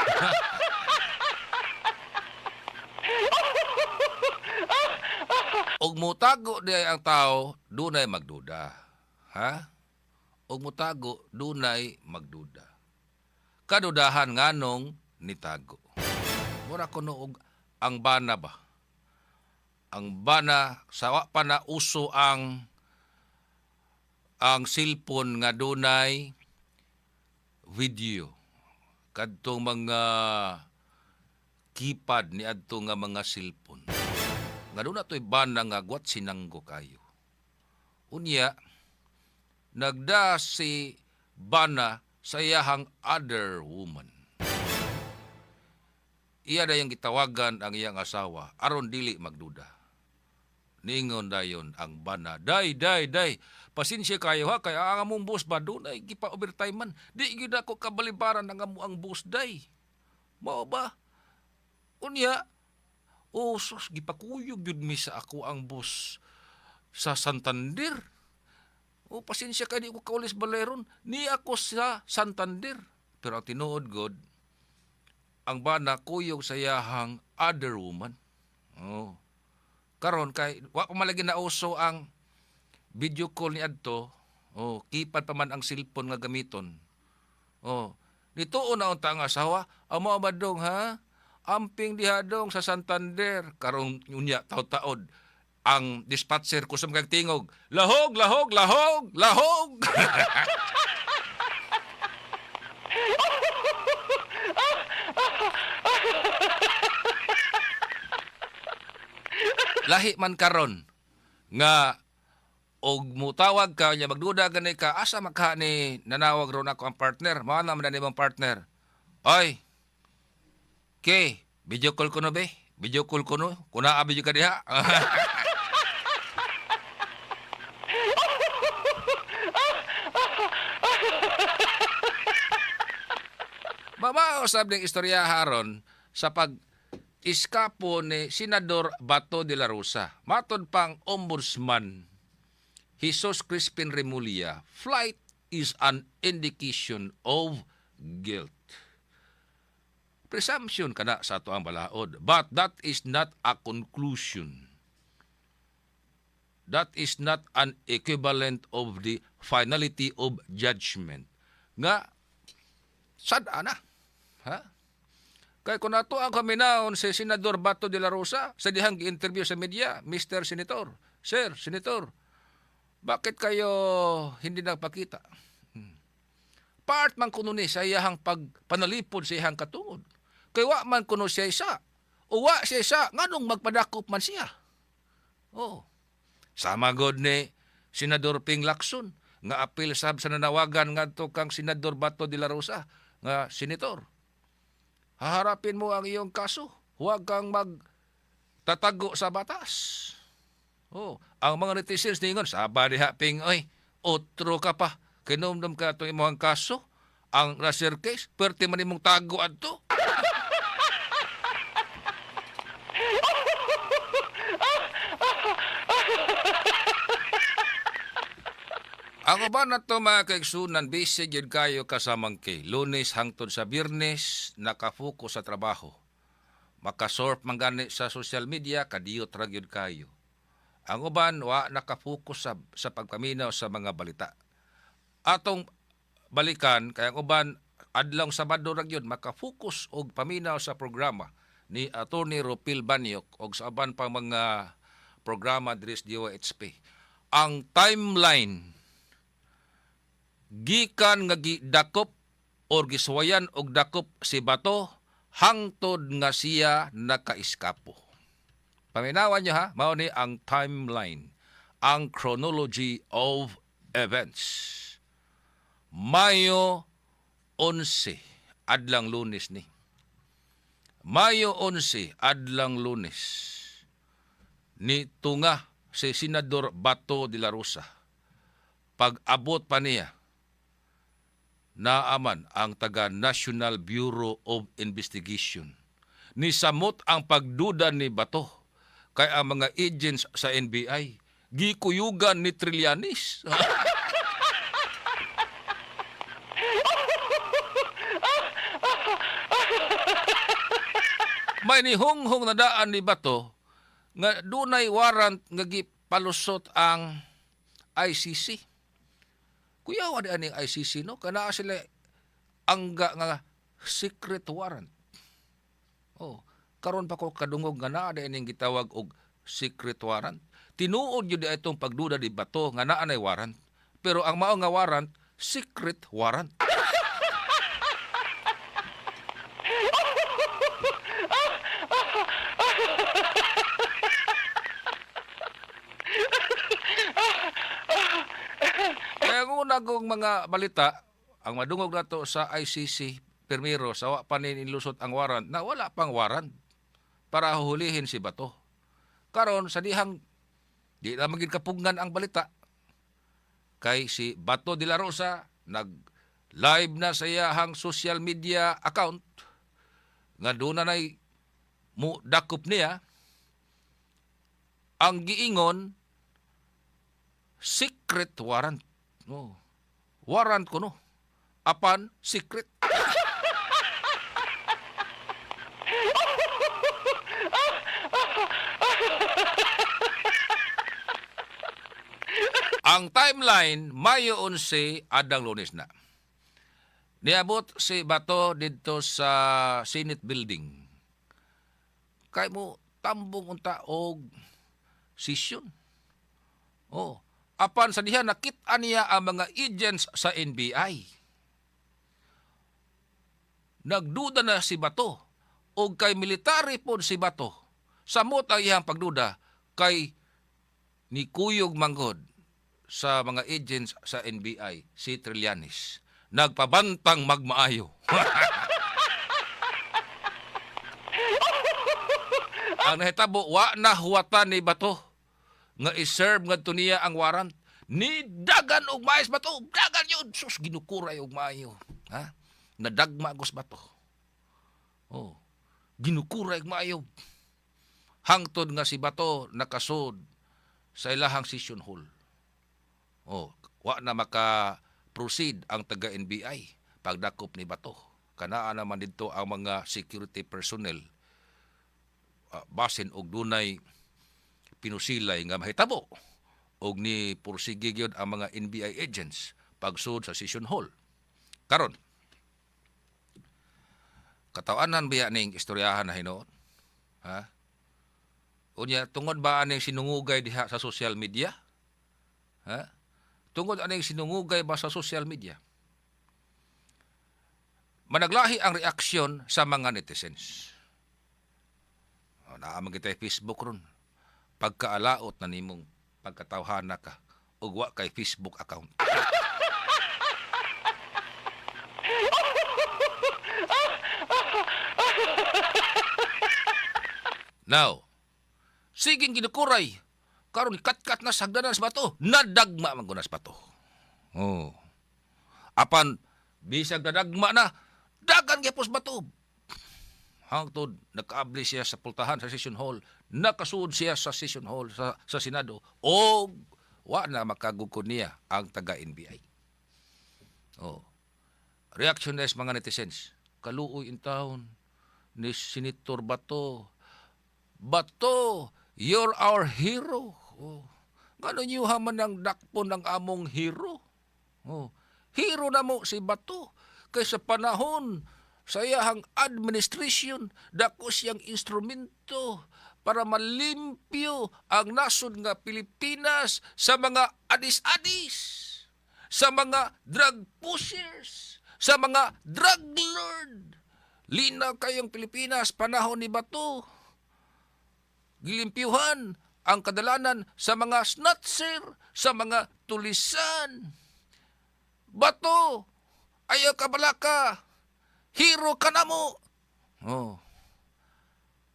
Og mutago di ang tao, dunay magduda. Ha? Og mutago, dunay magduda. Kadudahan nganong nitago. Mura ko og ang bana ba? Ang bana, sawa pa na uso ang cellphone nga dunay video. Kadtong mga keypad ni adto nga mga cellphone. Nga doon na to'y bana nga gwat sinanggo kayo. Unya, nagda si bana sa iyahang other woman. Iya na yung gitawagan ang iyang asawa, aron dili magduda. Ningon dayon ang bana, day, pasensya kayo ha, kaya ang among boss ba doon ay gipa-overtime man. Di yun ako kabalibaran ng ang boss day. Mao ba? Unya, sus, gipakuyog yun mi sa ako ang boss sa Santander. Pasensya kayo, di ko kaulis baleron. Ni ako sa Santander. Pero ang tinuod, God, ang bana kuyog sa yahang other woman. Karon kay wa pa malagi na uso ang video call ni adto. Kipad pa man ang cellphone nga gamiton. Nituon na unta ang asawa, amo abadong ha? Amping dihadong sa Santander karong unya taod-taod ang dispatcher kusom kag tingog, lahog. Lahi man karon nga og mutawag ka nya magduda gani ka asa makha ni nanawag ron ako ang partner, mao na man nimong partner. Oy, video call ko no be? Video call ko no? Kuna abi ka diha. Mabao sab ning istorya haron sa iskapo ni Senador Bato de la Rosa. Matod pang ombudsman Jesus Crispin Remulla, flight is an indication of guilt. Presumption kana sa ato ang balaod, but that is not a conclusion. That is not an equivalent of the finality of judgment. Nga, sada na. Ha? Kaya kung nato ang kaminaon si Senador Bato de la Rosa sa dihang gi-interview sa media, Mr. Senator, Sir, Senator, bakit kayo hindi nagpakita? Part man kuno ni sa iyahang pagpanalipod sa iyahang katungod. Kaya wa man kuno siya isa. O wa siya isa, nganong magpadakop man siya. Sama god ni Senador Ping Lacson, nga apil sab sa nanawagan ngadto kang Senador Bato de la Rosa, nga Senator. Haharapin mo ang iyong kaso. Huwag kang magtatago sa batas. Ang mga netizens ningon, saba diha Ping, oy, otro ka pa. Kinumdum ka itong imong kaso. Ang Rasier case, pwerte man imong tago adto. Ako ba na ito mga kaigsunan, busy yun kayo kasamang kay Lunes hangtod sa Biyernes, nakafokus sa trabaho. Makasurf man gani sa social media, kadiyot ra gyud kayo. Ang uban wa nakapokus sa pagpaminaw sa mga balita. Atong balikan kay ang uban adlong Sabado ra gyud makafokus og paminaw sa programa ni Attorney Ropil Banyok og sa aban pang mga programa diri sa DOHP. Ang timeline gikan nga gidakop or gisuwayan og dakop si Bato hangtod nga siya nakaiskapo. Paminawan niyo ha, mao ni ang timeline, ang chronology of events. Mayo 11 adlang Lunes ni. Mayo 11 adlang Lunes ni tunga si Senador Bato de la Rosa. Pag-abot pa niya naaman ang taga National Bureau of Investigation. Ni samot ang pagduda ni Bato kay ang mga agents sa NBI gikuyugan ni Trillanes. May nihonghong na daan ni Bato nga dunay warrant nga gipalusot ang ICC. Kuya wa di aning ICC no kana sila angga nga secret warrant. Oh, karon pa ko kadungog nga naa ning gitawag og secret warrant. Tinuod gyud itong pagduda ni Bato nga naa nay warrant. Pero ang mao nga warrant, secret warrant. Kaya ang una kong mga balita, ang madungog na to sa ICC, permiro, sa wa pa nilusot ang warrant, na wala pang warrant para huhulihin si Bato. Karon sa dihang, di na maging kapungan ang balita. Kay si Bato de la Rosa, nag-live na sa iyahang social media account, nga doon na mo dakop niya, ang giingon, secret warrant. No. Warrant ko no. Apan secret. Ang timeline, Mayo 11, adang Lunes na. Niabot si Bato dito sa Senate Building. Kay mo tambong unta og session. Oh, apan sa diha nakit-an niya ang mga agents sa NBI. Nagduda na si Bato og kay military pod si Bato. Samot ang iyang pagduda kay ni Kuyog Manggod sa mga agents sa NBI, si Trillanes. Nagpabantang magmaayo. Ang nahitabo, wa na huwatan ni Bato nga iserve nga niya ang warrant. Ni dagan og maayos Bato. Dagan yun. Sus, ginukuray og maayo. Ha? Nadagma gos Bato. Oh, ginukuray og maayo. Hangtod nga si Bato nakasod sa ilahang session hall. Oh, wa na maka-proceed ang taga-NBI pagdakop ni Bato. Kanaa naman dito ang mga security personnel basin og dunay pinusilay nga mahitabo og ni pursige gyud ang mga NBI agents pagsud sa session hall. Karon, katawanan biya ning istoryahan na hinuon? Ha? Unya tungod ba aning sinungugay diha sa social media? Ha? Tungod aning sinungugay ba sa social media? Managlahi ang reaksyon sa mga netizens. Naamang kita Facebook ron. Pagkaalaot na nimong pagkatawhana ka ug wa kay Facebook account. Now, siging ginukuray. Karon kat-kat na sagdanan sa Bato. Nadagma man gunas Bato. Oh. Apan bisag nadagma na dagan gyapos Bato. Hangtod nakaabli siya sa pultahan sa session hall, nakasuod siya sa session hall sa Senado o wa na makagugkod niya ang taga-NBI. Oh. Reaction na mga netizens. Kaluoy in town ni Senator Bato. Bato, you're our hero. Oh. Ngano niyo haman ang dakpon ng among hero? Oh. Hero na mo si Bato. Kay sa panahon sa iyahang administration, dako siyang instrumento para malimpyo ang nasod nga Pilipinas sa mga adis-adis, sa mga drug pushers, sa mga drug lord. Linaw kayong Pilipinas, panahon ni Bato. Gilimpyuhan ang kadalanan sa mga snatcher, sa mga tulisan. Bato, ayaw ka balaka. Hero ka na mo. Oh.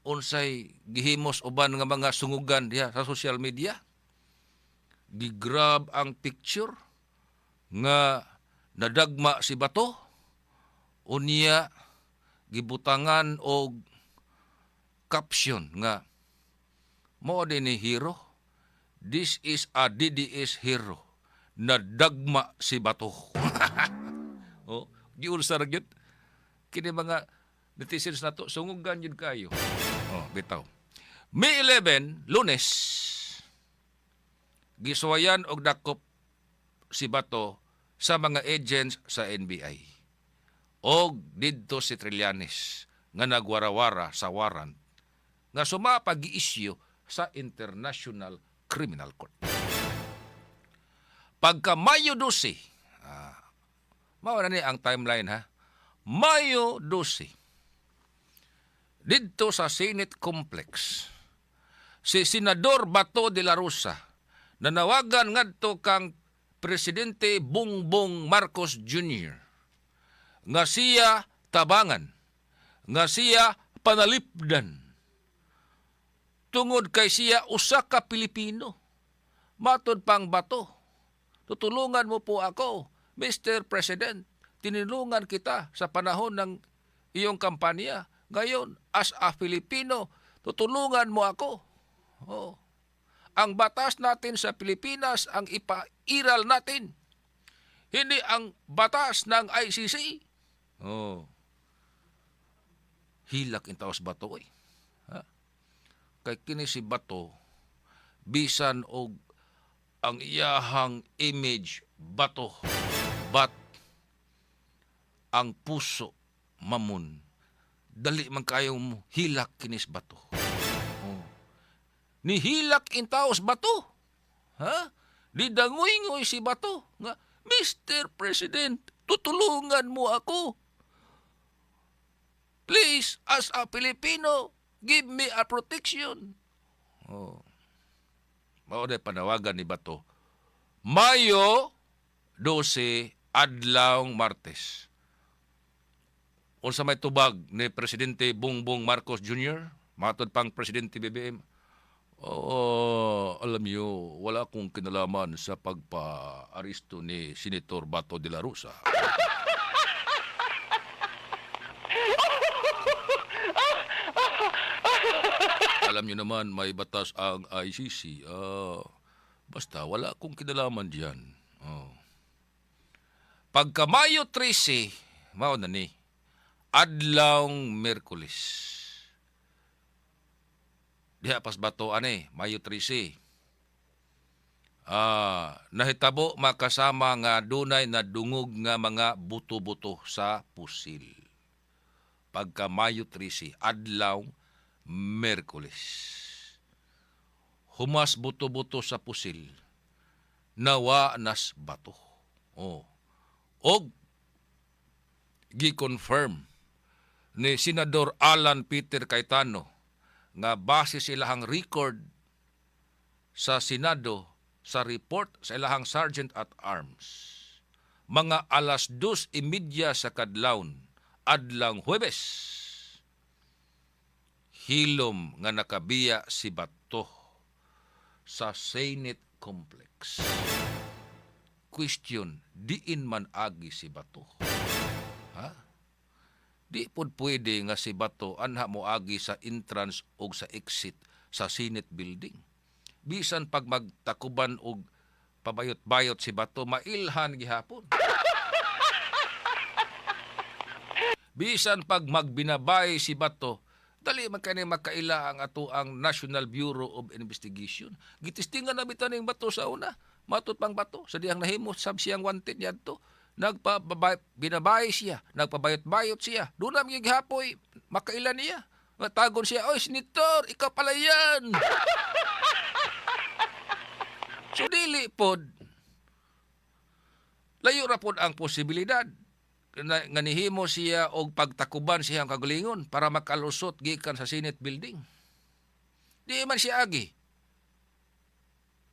Unsay gihimos uban nga mga sungugan diha sa social media. Gigrab ang picture nga nadagma si Bato. Unya gibutangan og caption nga mo din ni hero. This is a DDS hero. Nadagma si Bato. Oh, giulsa ra gyud. Kini mga netizens nato sungugan yun kayo. Oh, bitaw. May 11, Lunes, gisuwayan og dakop si Bato sa mga agents sa NBI. Og didto si Trillanes nga nagwarawara sa warrant nga sumapa gi-issue sa International Criminal Court. Pagka Mayo 12, mao na ni ang timeline ha. Mayo 12, dito sa Senate Complex, si Senador Bato de la Rosa nanawagan ngadto kang Presidente Bongbong Marcos Jr. nga siya tabangan, nga siya panalipdan. Tungod kay siya usa ka Pilipino. Matod pang Bato, tutulungan mo po ako, Mr. President. Tinulungan kita sa panahon ng iyong kampanya. Ngayon, as a Filipino, tutulungan mo ako. Oh. Ang batas natin sa Pilipinas ang ipairal natin. Hindi ang batas ng ICC. Oh. Hilak in taos Bato eh. Ha? Kay kini si Bato, bisan og ang iyahang image Bato. But ang puso mamon dali man kayong hilak kinis Bato. Oh. Ni hilak in taos Bato. Ha? Di dangoy-ngoy si Bato nga, Mr. President, tutulungan mo ako. Please, as a Filipino, give me a protection. Oh. Mao day panawagan ni Bato. Mayo 12, adlaw Martes. Unsa may tubag ni Presidente Bongbong Marcos Jr., matod pang Presidente BBM, alam niyo, wala akong kinalaman sa pagpa-aristo ni Senator Bato de la Rosa. Alam niyo naman, may batas ang ICC. Basta, wala akong kinalaman diyan. Oh. Pagka Mayo 13, mao na ni, adlaw Miyerkules. Diha pas Bato Mayo 13. Nahitabo makasama nga dunay na dungog nga mga buto-buto sa pusil. Pagka Mayo 13, adlaw Miyerkules. Humas buto-buto sa pusil. Nawa nas Bato. Oh. Og gi-confirm ni Senador Alan Peter Cayetano nga base sa ilahang record sa Senado sa report sa ilahang Sergeant at Arms. Mga alas 2:30 sa kadlawon, adlang Huwebes, hilom nga nakabiya si Bato sa Senate Complex. Question, diin man agi si Bato? Ha? Di pod pwede nga si Bato anha mo agi sa entrance o sa exit sa Senate building. Bisan pag magtakuban og pabayot-bayot si Bato, mailhan gihapon. Bisan pag magbinabay si Bato, Dali man kani makaila ang ato ang National Bureau of Investigation. Gitistingan na bitan ning bato sa una. Matud pang bato sa diyang nahimo sab siyang wanted yadto. Binabay siya, nagpabayot-bayot siya. Doon na gihapoy makaila niya. Matagon siya, "Oy, Senator, ikaw pala yan." So dili pod layo ra pod ang posibilidad nga nihimo siya og pagtakuban siyang kagalingon para makalusot gikan sa Senate building. Di man siya agi.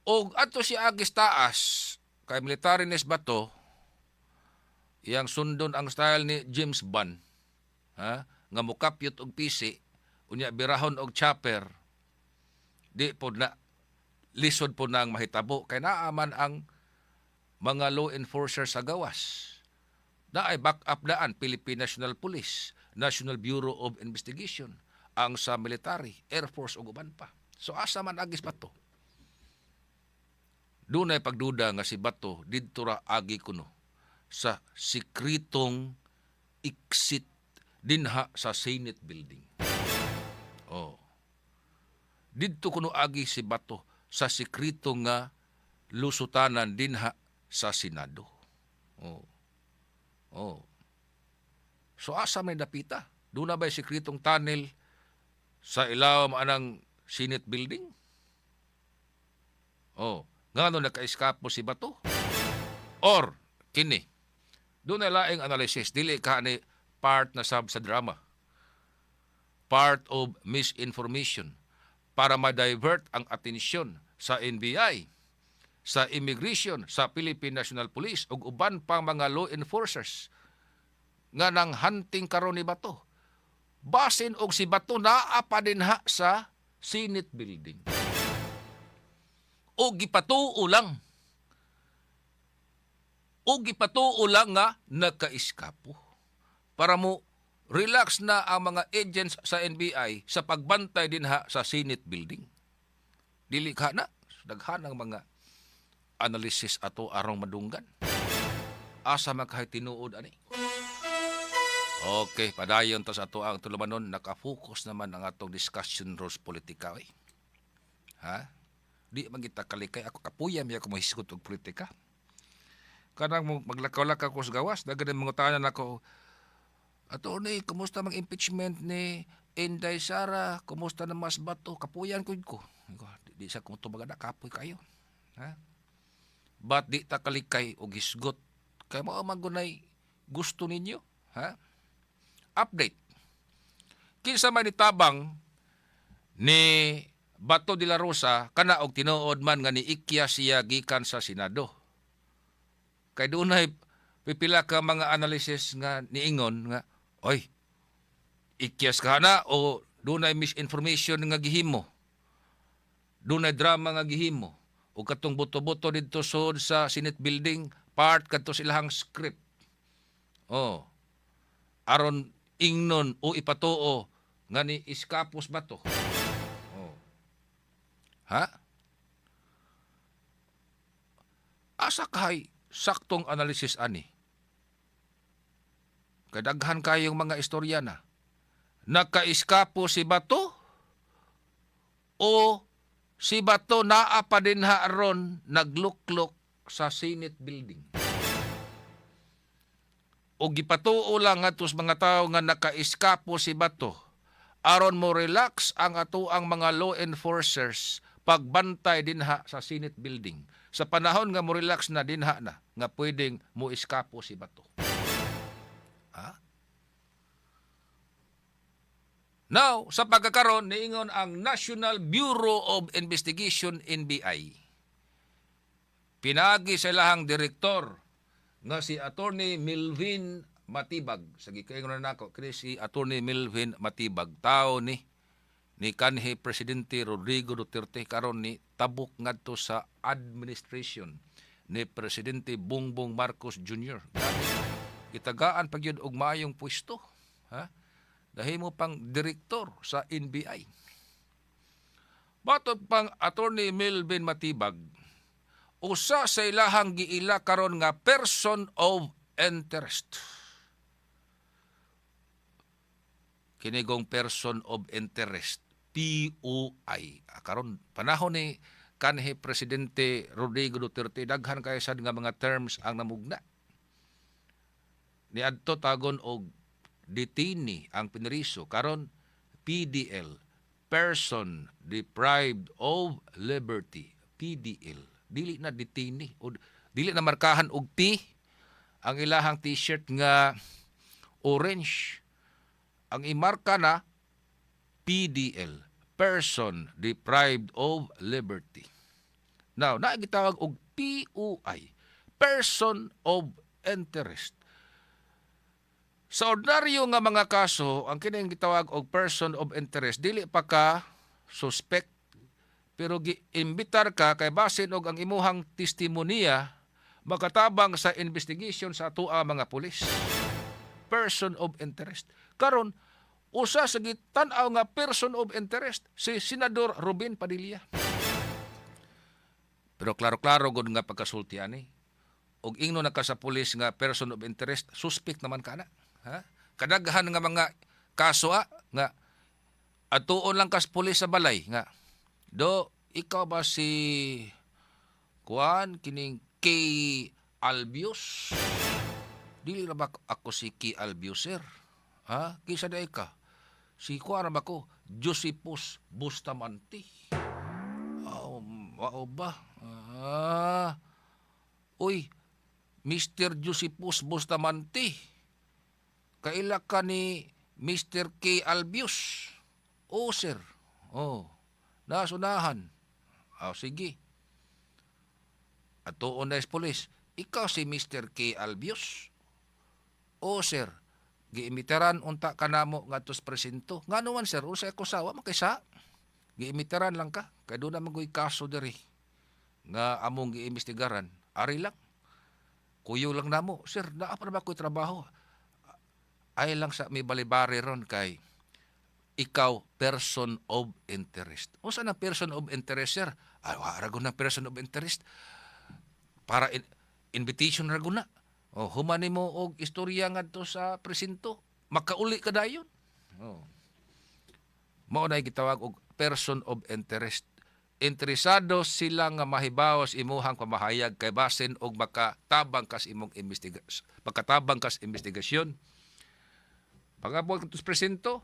Og adto siya agi sa taas kay military nes bato yang sundon ang style ni James Bond, ha, nga mukapyot og pisi unya birahon og chopper. Di pod na lisod po nang mahitabo kay naaman ang mga law enforcers sa gawas. Na ay back-up daan Philippine National Police, National Bureau of Investigation, ang sa military, Air Force ug uban pa. So asa man agis bato? Dunay pagduda nga si bato didto ra agi kuno sa sikritong exit dinha sa Senate building. Oh. Didto kuno agi si bato sa sikrito nga lusutanan dinha sa Senado. Oh. Oh. So asa may dapita? Doon na ba'y sikritong tunnel sa ilawom anang Senate building? Oh. Ngano naka-eskapo si bato? Or, kini, doon na laing analysis, dili ka ni part na sab sa drama. Part of misinformation para ma-divert ang atensyon sa NBI, sa immigration, sa Philippine National Police ug uban pang mga law enforcers nga nang hunting karon ni bato. Basin og si bato naa pa dinha sa Senate building. O gipatuo lang. O gipatuo lang nga naka-eskapo para mo relax na ang mga agents sa NBI sa pagbantay dinha sa Senate building. Dili ka na daghan ang mga analysis ato arong madunggan. Asa makahay tinuod ani? Okay, padayon ta sa ato ang tulumanon, nakafocus naman ang atong discussion rules politika. Ha? Di man kita kalikay ako kapuyam ya ko mahisgot og politika. Kanang maglakaw-lakaw ko sa gawas, daghan mga tanan ako. Attorney, kumusta mang impeachment ni Inday Sara? Kumusta na mas bato? Kapuyan ko. Di sa kung tumagana, kapoy kayo. Ha? Ba't di ta kalikay o gisgot? Kaya mo magunay gusto ninyo? Ha? Update. Kinsa man itabang ni Bato de la Rosa kana og tinuod man nga niikya siya gikan sa Senado. Kay dunay pipila ka mga analysis nga niingon nga, oy, ikyas ka na o dunay misinformation nga gihimo. Dunay drama nga gihimo. O katong buto-buto dito sud sa Senate building, part kadto silang script. Oh. Aron ingnon o ipatuo nga ni iskapos bato. Oh. Ha? Asa kay saktong analysis ani? Kadaghan kayong mga istorya na. Nakaiskapo si bato o si bato naa pa din haron nagluklok sa Senate building. O gipatuo lang atos mga tao nga nakaiskapo si bato aron mo relax ang ato ang mga law enforcers pagbantay dinha sa Senate building. Sa panahon nga mo relax na dinha na nga pwedeng mo iskapo si bato. Ha? Now, sa pagkakaroon, niingon ang National Bureau of Investigation, NBI. Pinagi sa ilahang direktor nga si Attorney Melvin Matibag. Sa gikaingon na nako, si Attorney Melvin Matibag, tao ni kanhi Presidente Rodrigo Duterte karon ni tabok ngadto sa administration ni Presidente Bongbong Marcos Jr. Itagaan pag yun og maayong pwesto. Ha? Dahil mo pang direktor sa NBI. Batod pang Attorney Melvin Matibag, usa sa ilahang giila karon nga person of interest. kinigong person of interest, POI. Karon panahon ni kanhi Presidente Rodrigo Duterte, daghan kayo sad nga mga terms ang namugna. Niadto tagon og detainee ang piniriso, karon PDL, person deprived of liberty, PDL. Dili na detainee o dili na markahan og P ang ilahang t-shirt nga orange. Ang imarka na PDL, person deprived of liberty. Now, naagitawag og POI, person of interest. Sa ordinaryo nga mga kaso, ang kining gitawag og person of interest, dili pa ka suspect, pero giimbitar ka kay basin og ang imuhang testimonya makatabang sa investigation sa atua mga pulis. Person of interest. Karon, usa sa gitan-aw nga person of interest si Senador Robin Padilla. Pero klaro-klaro gud nga pagkasulti ani. Og ingno na ka sa pulis nga person of interest, suspect naman kana. Ha? Kadaghan nga mga kaso nga atuon lang kas pulis sa balay nga do ikaw ba si kuan kining K. Albius? Dili na ba ako si K. Albius, sir? Ha? Kisa na ka? Si kuan ba ko? Josephus Bustamante. Wow ba? Uy, Mr. Josephus Bustamante. Kaila ka ni Mr. K. Albius. Oo, sir. Nasunahan. Sige. At tuon na polis, ikaw si Mr. K. Albius? Oo, sir. Giimitaran unta ka namo nga tos presinto. Nga naman, sir, usay ko sawa, makisa. Giimitaran lang ka. Kaya doon naman ko'y kaso diri. Nga among giimbestigaran. Ari lang. Kuyo lang namo. Sir, naapa na ba ko'y trabaho? Ay lang sa may balibari ron kay ikaw person of interest. O saan ang person of interest, sir? Rago na person of interest. Para invitation rago na. Humani mo og istorya nga to sa presinto. Makauli ka dayon. Mao na gitawag og person of interest. Interesado sila nga mahibawas imuhang pamahayag kay basin og makatabang kas imong investigasyon. Pagabot ka sa presinto,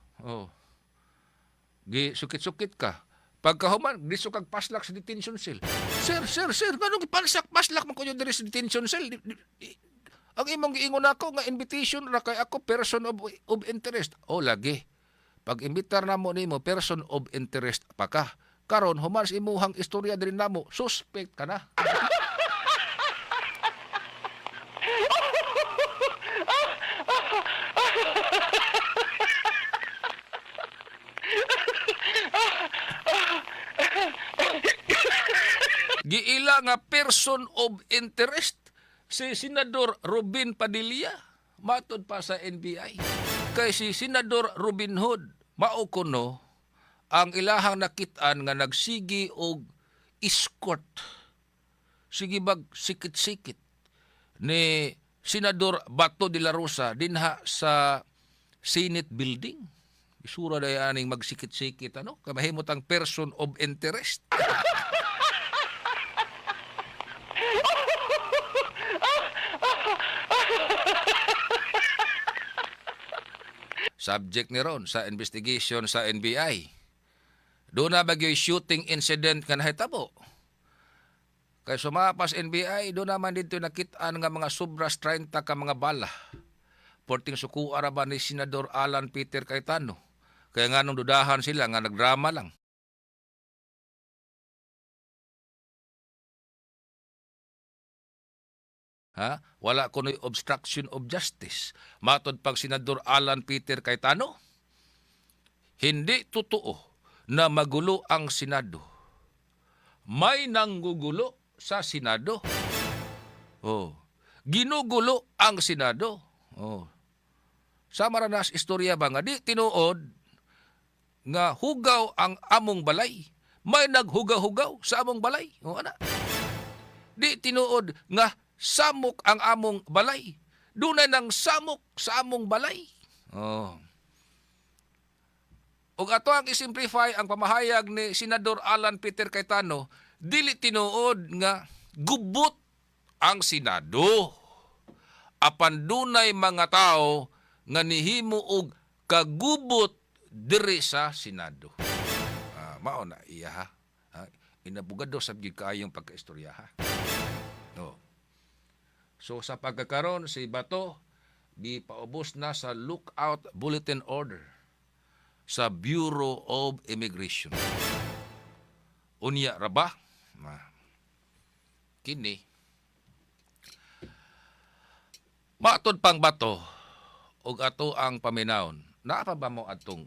sukit-sukit ka. Pagkahuman, diso kag paslak sa detention cell. Sir, ganun paslak man ko yung sa detention cell. Ang imong giingon ako nga invitation ra kay ako person of interest. Lagi. Pag imbitar namo nimo person of interest pa ka. Karon human sa imuhang istorya diri namo, suspect ka na. Giila nga person of interest si Senador Robin Padilla matod pa sa NBI. Kay si Senador Robin Hood mao kuno ang ilahang nakit-an nga nagsigi og escort. Sige bag sikit-sikit ni Senador Bato de la Rosa dinha sa Senate Building. Isura na aning magsikit-sikit kay mahimot ang person of interest. Subject ni ron sa investigation sa NBI. Doon na bagyo'y shooting incident nga nahitabo. Kay sumapas NBI, doon naman dito nakitaan nga mga sobras 30 ka mga bala. Porting sukuara ba ni Senador Alan Peter Cayetano. Kaya nga nung dudahan sila nga nagdrama lang. Wala kuno'y obstruction of justice. Matod pag Senador Alan Peter Cayetano, hindi totoo na magulo ang Senado. May nanggugulo sa Senado. Ginugulo ang Senado. Sa maranas istorya ba nga di tinuod nga hugaw ang among balay. May naghugaw-hugaw sa among balay. Di tinuod nga samok ang among balay. Dunay nang samok sa among balay. ug ato ang isimplify ang pamahayag ni Senador Alan Peter Cayetano, dili tinuod nga gubot ang Senado. Apan dunay mga tao nga nihimo og kagubot diri sa Senado. Mao na iya ha. Inabugado sa gyud kaayong pagkaistorya ha. No. So sa pagkakaron si Bato gipaubos na sa lookout bulletin order sa Bureau of Immigration. Unya ra ba? Kini matod pang Bato og ato ang paminawon. Naa pa ba mo atong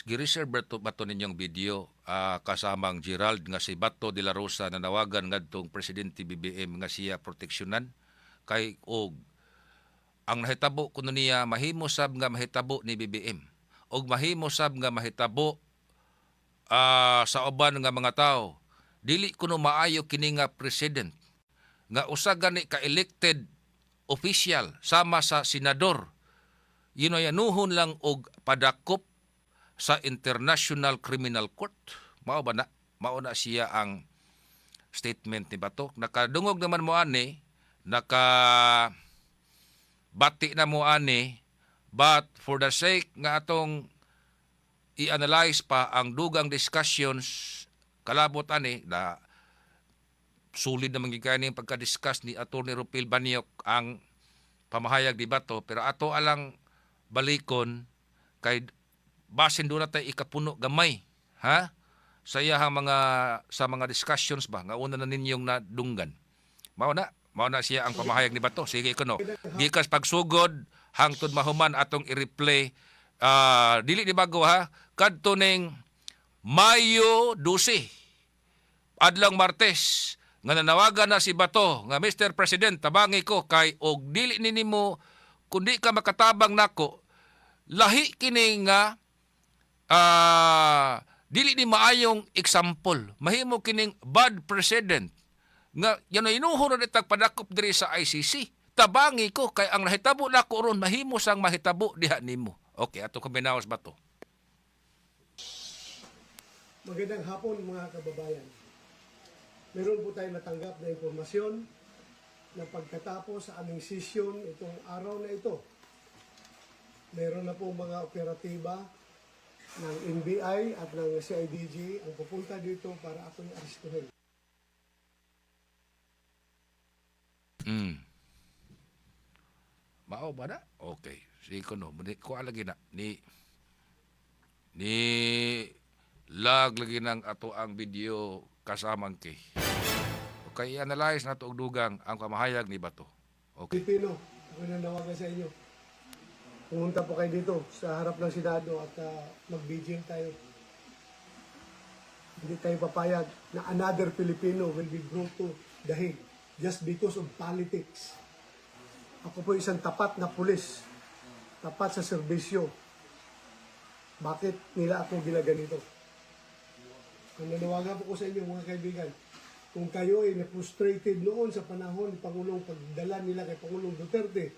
gi-reserve bato ninyong video kasamang Gerald nga si Bato de la Rosa na nawagan ngadtong Presidente BBM nga siya proteksyonan kay og ang nahitabo kuno niya mahimo sab nga mahitabo ni BBM og mahimo sab nga mahitabo sa uban nga mga tao dili kuno maayo kini nga president nga usa gani ka elected official sama sa senador yanoyanuhon lang og padakop sa International Criminal Court. Mao ba na? Mao na siya ang statement ni Bato. Nakadungog naman mo ani, nakabati na mo ani, but for the sake nga atong i-analyze pa ang dugang discussions, kalabot ani, na sulit naman gikanin pagka-discuss ni Atty. Rupil Baniok ang pamahayag ni Bato, pero ato alang balikon kay basin doon natin ikapuno gamay ha sa mga discussions ba nga una na ninyong nadunggan mao na siya ang pamahayag ni Bato. Sige kuno gikas pagsugod hangtod mahuman atong i-replay dili ni bago ha kadto ning Mayo 12 adlang Martes nga nanawagan na si Bato nga Mr. President tabangi ko kay og dili ninimo kundi ka makatabang nako lahi kini nga dili ni maayong example. Mahimo kining bad precedent nga inuhon na itag padakop diri sa ICC. Tabangi ko kay ang nahitabo nako ron mahimo sang mahitabo diha nimo. Okay, ato kombinawas ba to? Magandang hapon mga kababayan. Meron po tayong natanggap na impormasyon na pagkatapos sa aming session itong araw na ito, meron na po mga operatiba ng NBI at ng CIDG ang pupunta dito para ako yung aristuhin. Mao ba na? Okay. Sige ko no. Ko lagi na. Ni lag lagi ng ato ang video kasamang kay. Okay, analyze na to og dugang ang pamahayag ni Bato. Okay. Pilipino, ako nanawagan sa inyo. Pumunta po kayo dito sa harap ng Senado at mag-vigil tayo. Hindi tayo papayag na another Filipino will be brought to the Hague just because of politics. Ako po isang tapat na pulis, tapat sa serbisyo. Bakit nila ako ginaganito? Ang nanawagan po ko sa inyo mga kaibigan, kung kayo ay na-frustrated noon sa panahon ni Pangulong pagdala nila kay Pangulong Duterte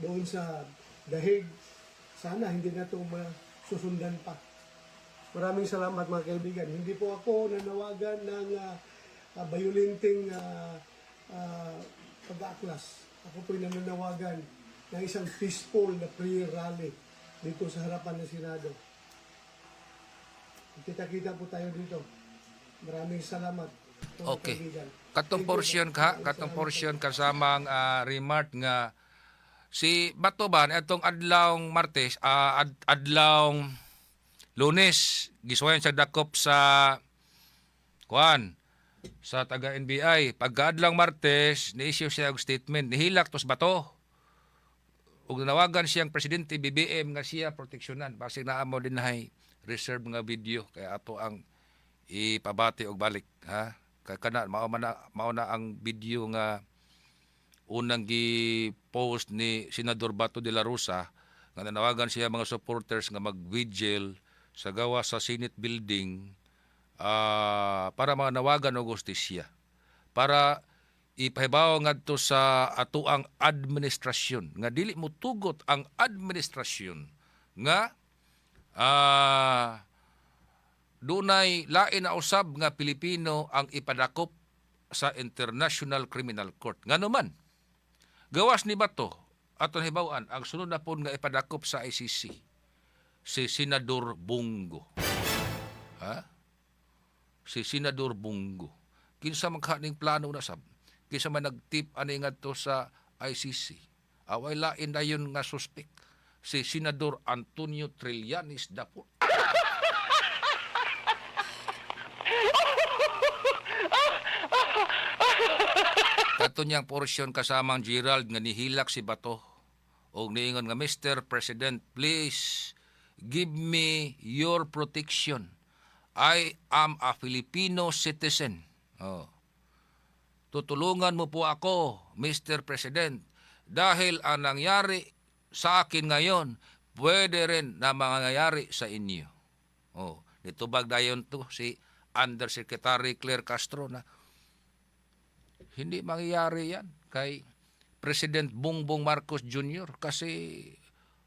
doon sa The Hague, sana hindi na ito masusundan pa. Maraming salamat mga kaibigan. Hindi po ako nanawagan ng violenting pag-aaklas. Ako po'y nananawagan ng isang peaceful na prayer rally dito sa harapan ng Senado. Kita-kita po tayo dito. Maraming salamat mga Okay. kaibigan. Katong portion kasamang remark nga si Bato ba atong adlawng Martes adlawng Lunes gisuwayan sa dakop sa sa taga NBI pagkaadlang Martes ni-issue siya og statement nihilak tos Bato ug nawagan siyang presidente BBM nga siya proteksyonan basig naa mo dinhay reserve nga video kay ato ang ipabati og balik ha kay kana mao na ang video nga unang gi-post ni Senador Bato de la Rosa nga nanawagan siya mga supporters nga mag-vigil sa gawa sa Senate building para manawagan og hustisya para ipahibaw ngadto sa atoang administrasyon nga dili mo tugot ang administrasyon nga dunay lain na usab nga Pilipino ang ipadakop sa International Criminal Court. Ngano man, gawas ni Bato aton hibaw-an ang sunod na pud nga ipadakop sa ICC si Senador Bongo. Ha? Si Senador Bongo. Kinsa man kaning plano na sab? Kinsa man nagtip ani ngadto sa ICC? Away lain dayon nga suspek si Senador Antonio Trillanes Dapur. Kato niyang porsyon kasamang Gerald nga nihilak si Bato og niingon nga Mr. President, please give me your protection. I am a Filipino citizen. Oh. Tutulungan mo po ako, Mr. President, dahil ang nangyari sa akin ngayon, pwede rin na mangyayari sa inyo. Oh, nitubag dayon to si Undersecretary Claire Castro na hindi mangyayari yan kay President Bongbong Marcos Jr. kasi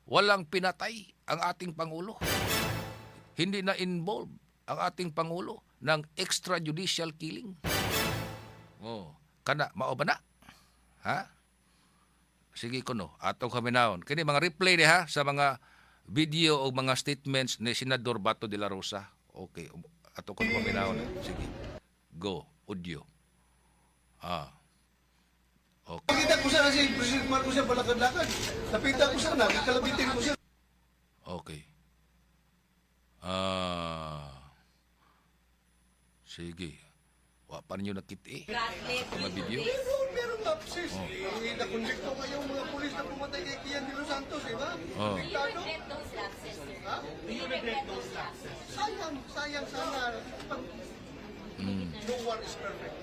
walang pinatay ang ating Pangulo. Hindi na involved ang ating Pangulo ng extrajudicial killing. Oh, kana mao ba na? Ha? Sige kuno, atong kaminaon. Kini mga replay ni ha sa mga video o mga statements ni Senador Bato de la Rosa. Okay, atong kaminaon. Sige. Go, audio. Okay. Nakita ko sana si President Marcos sa balakad-lakad. Napita ko sana, kikalabitin ko siya. Okay. Sige. Wa pa ninyo nakiti. Mga video. Meron nga, sis. Nakonekto kayong mga pulis na pumatay kay Kian de los Santos, di ba? Oh. Konektado? those lapses. Sayang sana. No one is perfect.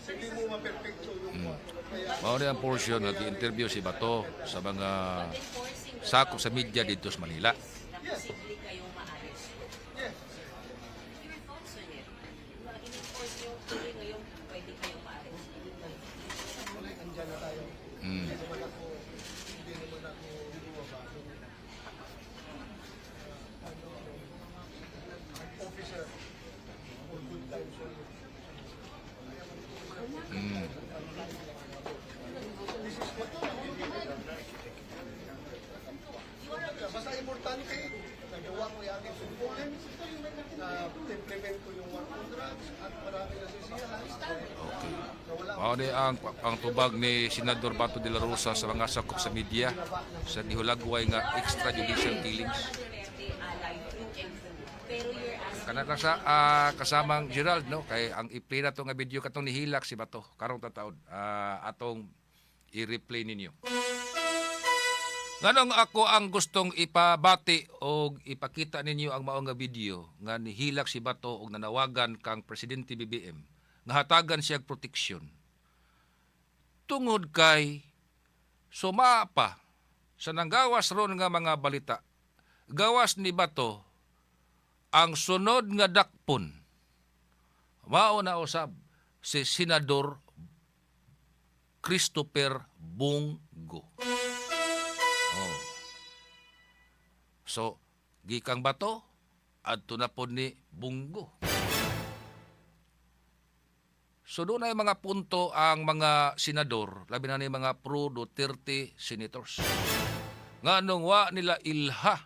Hindi mo ma-perfecto yung one. Kaya, Mao na ang portion nag-interview si Bato sa mga sakop sa media dito sa Manila. Posible kayong maalis. yes. Your thoughts on it? In-enforce nyo, tuloy ngayong pwede kayong maalis. Andyan na tayo. Hindi naman ako bumaba. Officer, for good times only. Basta importante, nagawa ko yung aking tungkulin na implement ko yung war on drugs at marami nasisiyahan. Mao ni ang tubag ni Senador Bato de la Rosa sa mga sakop sa media sa dihulagway nga extrajudicial killings. Duterte, alay through and through. Pero you're asking Kana na sa kasamang Gerald no kay ang i-play na to nga video katong nihilak si Bato karong tataod atong i-replay ninyo. Nganong ako ang gustong ipabati o ipakita ninyo ang mao nga video nga nihilak si Bato og nanawagan kang Presidente BBM nga hatagan siya proteksyon. Tungod kay sumapa sa nanggawas ron nga mga balita. Gawas ni Bato ang sunod nga dakpon. Mao na usab si Senador Christopher Bongo. Oh. So, gikang Bato adto na pod ni Bongo. So doon ay mga punto ang mga senador, labi na ni mga pro Duterte senators. Nganong wa nila ilha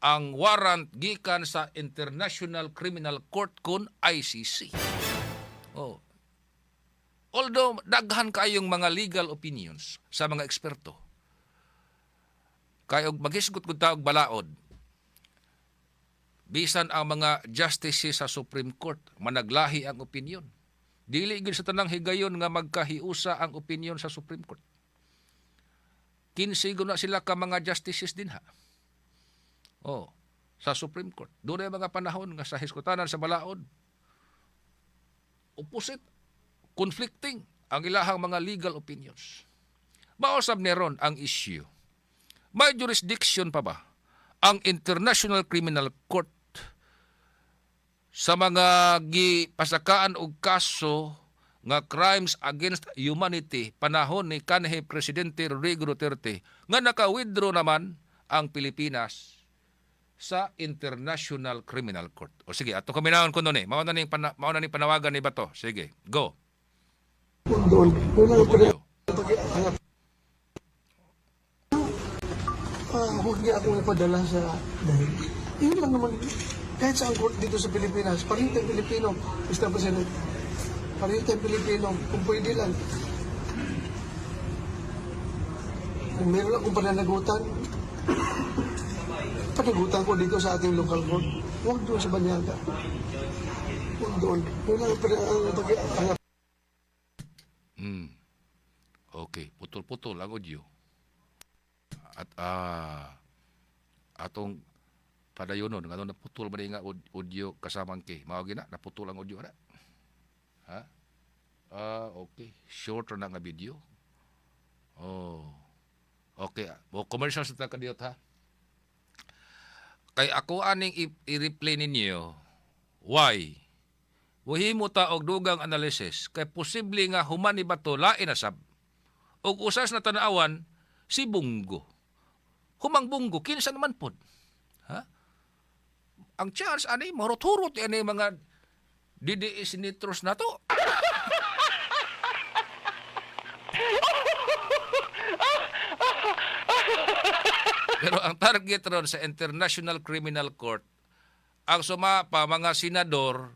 ang warrant gikan sa International Criminal Court kun ICC. Oh. Although daghan kayong mga legal opinions sa mga eksperto. Kay og maghisgot gud ta og balaod. Bisan ang mga justices sa Supreme Court managlahi ang opinion. Dili gid sa tanang higayon nga magkahiusa ang opinion sa Supreme Court. 15 guna sila ka mga justices din ha. Oh, sa Supreme Court. Doon ay mga panahon nga sa hiskutanan sa balaod. Opposite, conflicting ang ilahang mga legal opinions. Mausab ni ron ang issue. May jurisdiction pa ba ang International Criminal Court sa mga gipasakaan og kaso nga crimes against humanity panahon ni kanhi Presidente Rodrigo Duterte nga naka-withdraw naman ang Pilipinas sa International Criminal Court. O sige, ato kaminahon ko nun eh. Mao na ning panawagan ni Bato. Sige, go. Doon. Wala pa rin. Audio. Huwag niya akong ipadala sa dahil. Yun lang naman. Kahit sa court dito sa Pilipinas, pareho tayong Pilipino, Mr. President. Pareho tayong Pilipino, kung pwede lang. Kung meron akong pananagutan, panagutan ko dito sa ating local court. Huwag doon sa Banyaga. Huwag doon. Wala pa rin ang Okay, putol-putol ang audio. At atong padayonon nga naputol ba nga audio kasamang kay mao gina naputol ang audio na. Ha? Okay. Short na nga video. Oh. Okay. Mo commercial sa kadiyot ha. Kay ako aning i-replay ninyo why wahimo ta og dugang analysis kay posible nga human ni Bato lain na sab. Og usas na tanawan si Bungo. Humang Bungo kinsa naman pod. Ha? Ang Charles ani marot-hurot ani mga DDE senators na to. Pero ang target ron sa International Criminal Court ang sumapa mga senador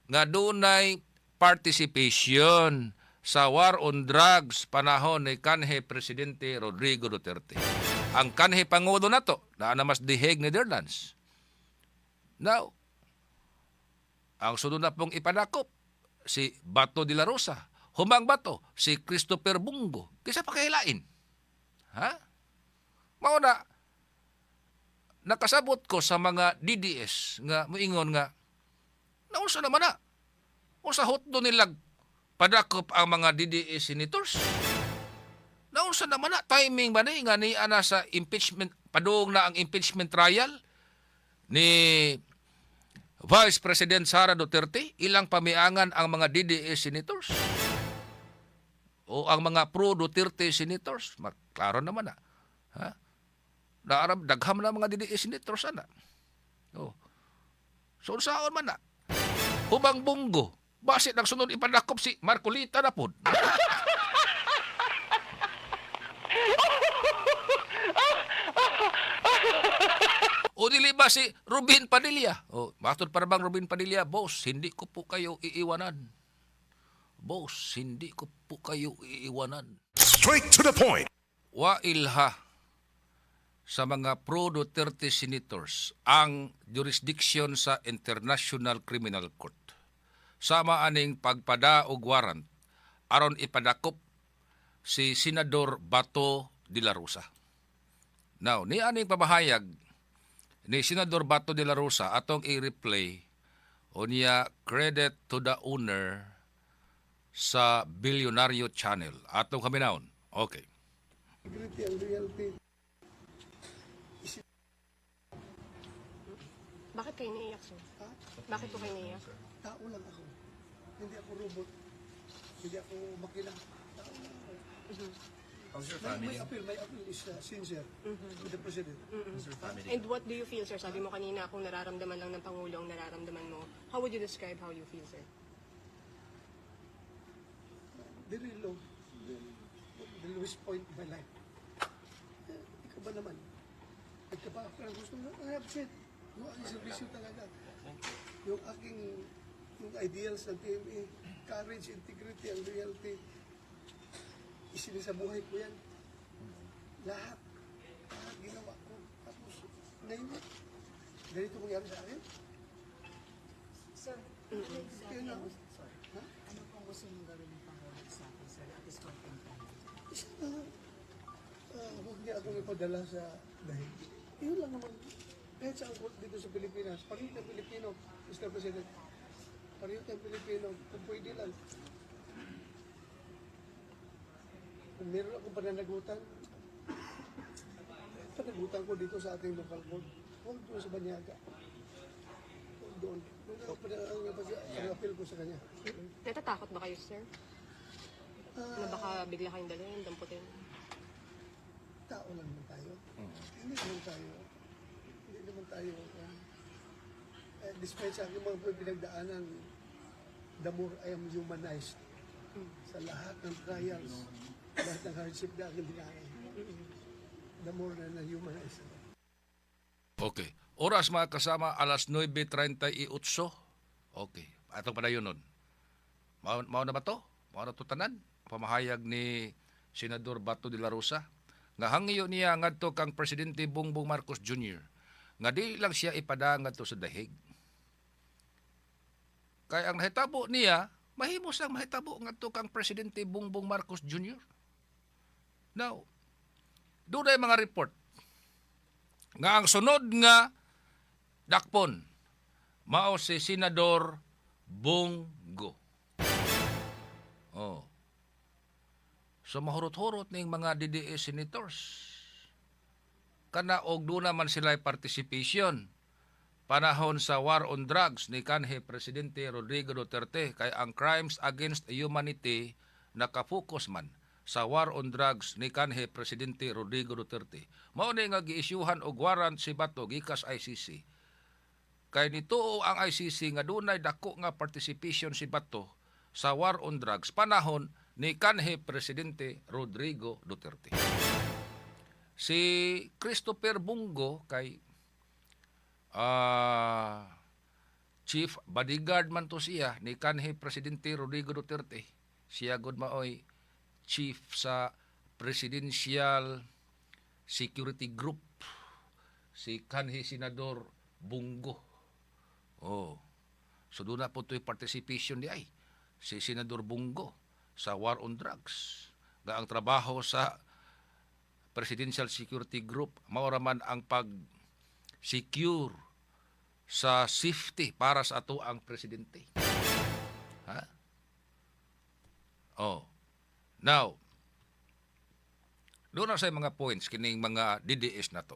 nga dunay participation sa war on drugs panahon ni kanhe Presidente Rodrigo Duterte. Ang kanhe Pangulo na to, na mas The Hague, Netherlands. Now, ang sunod na pong ipadakop, si Bato de la Rosa. Humang Bato, si Christopher Bungo. Kisa pa kahilain. Ha? Mauna, nakasabot ko sa mga DDS nga muingon nga, naunsa naman na. Unsa hotdo nilag padakop ang mga DDE senators. Naunsa naman na timing ba ni nga ni ana sa impeachment padung na ang impeachment trial ni Vice President Sara Duterte, ilang pamiangan ang mga DDE senators o ang mga pro Duterte senators. Klaro naman na. Ha? Naaram dagham na mga DDE senators ana. Oh. So saon man na. Humang Bungo. Basit ang sunod ipadakop si Marcolita na po. O dili ba si Rubin Padilla? O, matod para bang Rubin Padilla? Boss, hindi ko po kayo iiwanan. Boss, hindi ko po kayo iiwanan. Straight to the point. Wailha sa mga pro-Duterte senators ang jurisdiction sa International Criminal Court. Sama aning pagpada og warrant aron ipadakop si Senador Bato de la Rosa. Now, ni aning pamahayag ni Senador Bato de la Rosa atong i-replay o niya credit to the owner sa Billionario Channel. Atong kaminahon. Okay. integrity and loyalty. Bakit kayo naiyak, sir? Ha? Bakit po kayo naiyak? Tao lang ako. Hindi ako robot. Hindi ako makina. Tao lang ako. My appeal is sincere with the President. And what do you feel, sir? Sabi mo kanina, kung nararamdaman lang ng Pangulo ang nararamdaman mo, how would you describe how you feel, sir? Very low. The lowest point of my life. Ikaw ba naman? Nagkaba ako ng gusto mo, I appreciate. Yung aking servisyo talaga. Yung aking yung ideals ng PMA, courage, integrity, and loyalty, isinisabuhay ko yan. Lahat. Lahat ginawa ko. Tapos, ngayon, ganito mangyari sa akin. Sir, Kaya na ako. ano pong gusto mong gawin ng Pangulo sa akin, sir, at this point in time? Isa na, huwag niya akong ipadala sa dahil. Yun lang naman. Kahit sa court dito sa Pilipinas, pareho tayong Pilipino, Mr. President. Pareho tayong Pilipino, kung pwede lang. Kung meron akong pananagutan, panagutan ko dito sa ating local court. Huwag doon sa Banyaga. Huwag doon. Ang appeal ko sa kanya. Natatakot ba kayo, sir? Na baka bigla kayong dalhin, damputin? Tao lang naman tayo. Hindi naman tayo. Hindi naman tayo, despite sa aking mga pinagdaanan, the more I am humanized sa lahat ng trials, lahat ng hardship na aking dinaanan. The more na na-humanize ako. Okay. Oras mga kasama, alas 9:38. Okay. Atong padayon nun. Mao na ba to? Mao na to tanan? Pamahayag ni Senador Bato de la Rosa nga hangyo niya ngadto kang Presidente Bongbong Marcos Jr. nga di lang siya ipada ngadto sa dahig. Kaya ang nahitabo niya, mahimos ang mahitabo ngadto kang Presidente Bongbong Marcos Jr. Now, doon ay mga report nga ang sunod nga dakpon mao si Senador Bongo. Oh. So mahurot-hurot ning mga DDS senators. Kana og doon naman sila participation panahon sa war on drugs ni kanhi Presidente Rodrigo Duterte kay ang crimes against humanity nakapokus man sa war on drugs ni kanhi Presidente Rodrigo Duterte. Mao ni nga giisyuhan og warrant si Bato gikas ICC. Kay nituo ang ICC nga dunay dako nga participation si Bato sa war on drugs panahon ni kanhi Presidente Rodrigo Duterte. Si Christopher Bongo kay chief bodyguard man to siya ni kanhi Presidente Rodrigo Duterte. Siya gud maoy chief sa Presidential Security Group, si kanhi Senador Bongo. Oh. So doon na po ito'y participation di ay si Senador Bongo sa war on drugs. Nga ang trabaho sa Presidential Security Group, maura man ang pag-secure sa safety para sa ato ang presidente. Ha? Oh. Now, doon na sa mga points kining mga DDS na to.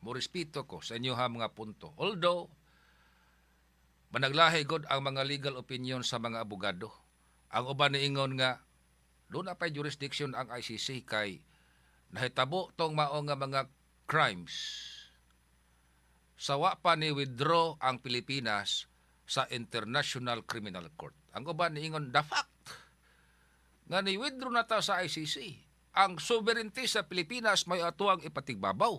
Morespeto ko sa inyo ha mga punto. Although, managlahi god ang mga legal opinion sa mga abogado. Ang uban niingon nga, doon na pa'y jurisdiction ang ICC kay nahitabo tong mao nga mga crimes. Sawa pa ni withdraw ang Pilipinas sa International Criminal Court. Ang uban niingon, the fact nga ni-withdraw na ta sa ICC, ang sovereignty sa Pilipinas may atuang ipatigbabaw.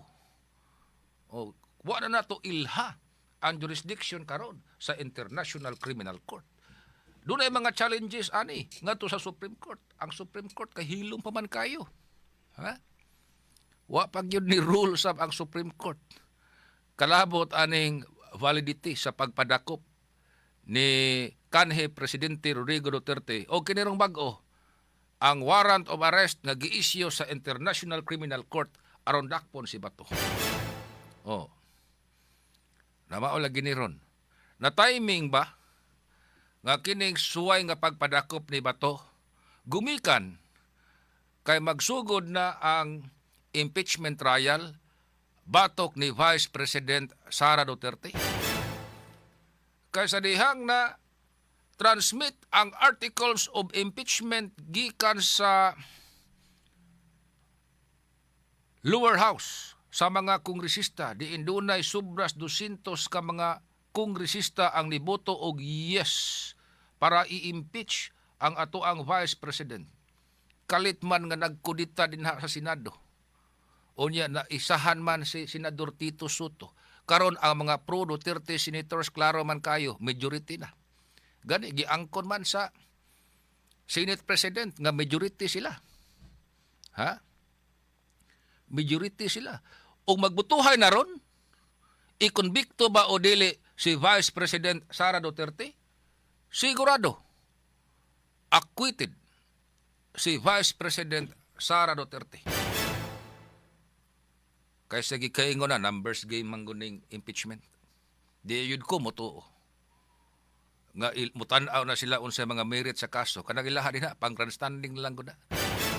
O, wala na to ilha ang jurisdiction karon sa International Criminal Court. Doon ay mga challenges ani nga to sa Supreme Court. Ang Supreme Court kahilom pa man kayo. Ha? Wa pag yun ni rule sa ang Supreme Court. Kalabot aning validity sa pagpadakop ni kanhi Presidente Rodrigo Duterte o kinirong bag-o ang warrant of arrest nga gi-issue sa International Criminal Court aron dakpon si Bato. Oh. Namao lagi ni ron. Na timing ba nga kining suway nga pagpadakop ni Bato gumikan kay magsugod na ang impeachment trial batok ni Vice President Sara Duterte. Kay sa dihang na transmit ang articles of impeachment gikan sa lower house sa mga kongresista diin dunay subras 200 ka mga kongresista ang niboto og yes para i-impeach ang ato ang Vice President. Kalit man nga nagkudita din sa Senado. Unya na isahan man si Senador Tito Soto. Karon ang mga pro Duterte senators klaro man kayo, majority na. Gani giangkon man sa Senate President nga majority sila. Ha? Majority sila. O magbutuhay na ron, ikonbikto ba o dili si Vice President Sara Duterte? Sigurado. Acquitted si Vice President Sara Duterte. Kaya sige kaingon na, numbers game mangguning impeachment. Di yun ko motuo. Nga mutanaw na sila unsa mga merit sa kaso. Kanang ilaha din na, pang grandstanding lang ko na.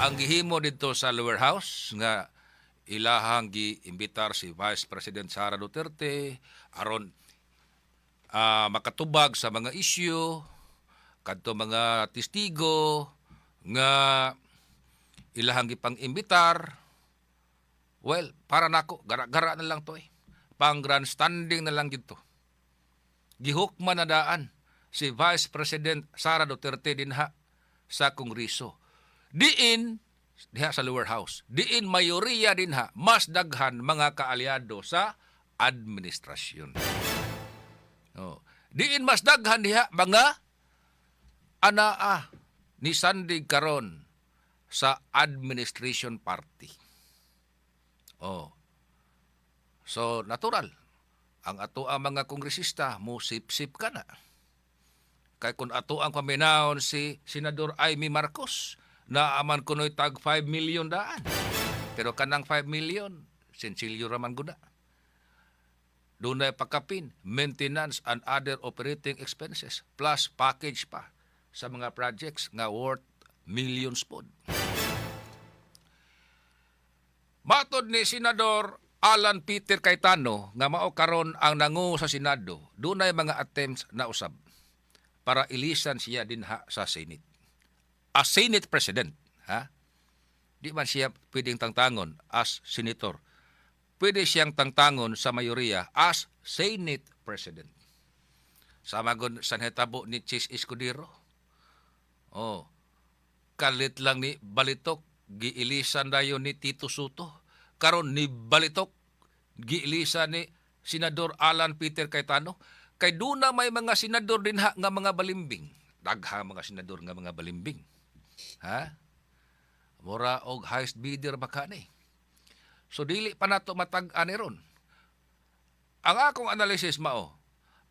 Ang gihimo dito sa lower house, nga ilahang giimbitar si Vice President Sara Duterte, aron makatubag sa mga issue, kadto mga testigo, nga ilahang gipang imbitar. Well, para nako gara-gara na lang to eh. pang grandstanding na lang dito. Gihukman na daan si Vice President Sara Duterte dinha sa Kongreso. Diha sa lower house. Diin mayoriya dinha mas daghan mga kaalyado sa administrasyon. Oh. Diin mas daghan diha mga anaa ni Sandig karon sa administration party. Oh. So, natural. Ang ato ang mga kongresista, mo sip-sip ka na. Kaya kung ato ang paminahon si Senador Amy Marcos, naaman kuno'y tag 5 million daan. Pero kanang 5 million, sensilyo raman guna. Doon na pakapin, maintenance and other operating expenses, plus package pa sa mga projects nga worth millions po. Matod ni Senador Alan Peter Cayetano nga mao karon ang nangu sa Senado, doon ay mga attempts na usab para ilisan siya dinha sa Senate. As Senate President, ha? Di man siya pwedeng tangtangon as Senator. Pwede siyang tangtangon sa mayoriya as Senate President. Sama gud sa hitabo ni Chis Escudero. Oh, kalit lang ni Balitok, giilisan dayon ni Tito Soto. Karon ni Balitok, giilisan ni Senador Alan Peter Cayetano. Kay doon na may mga senador din nga mga balimbing. Dagha mga senador nga mga balimbing. Ha? Mura og highest bidder baka ni. So dili pa nato matag-an ni ron. Ang akong analysis mao,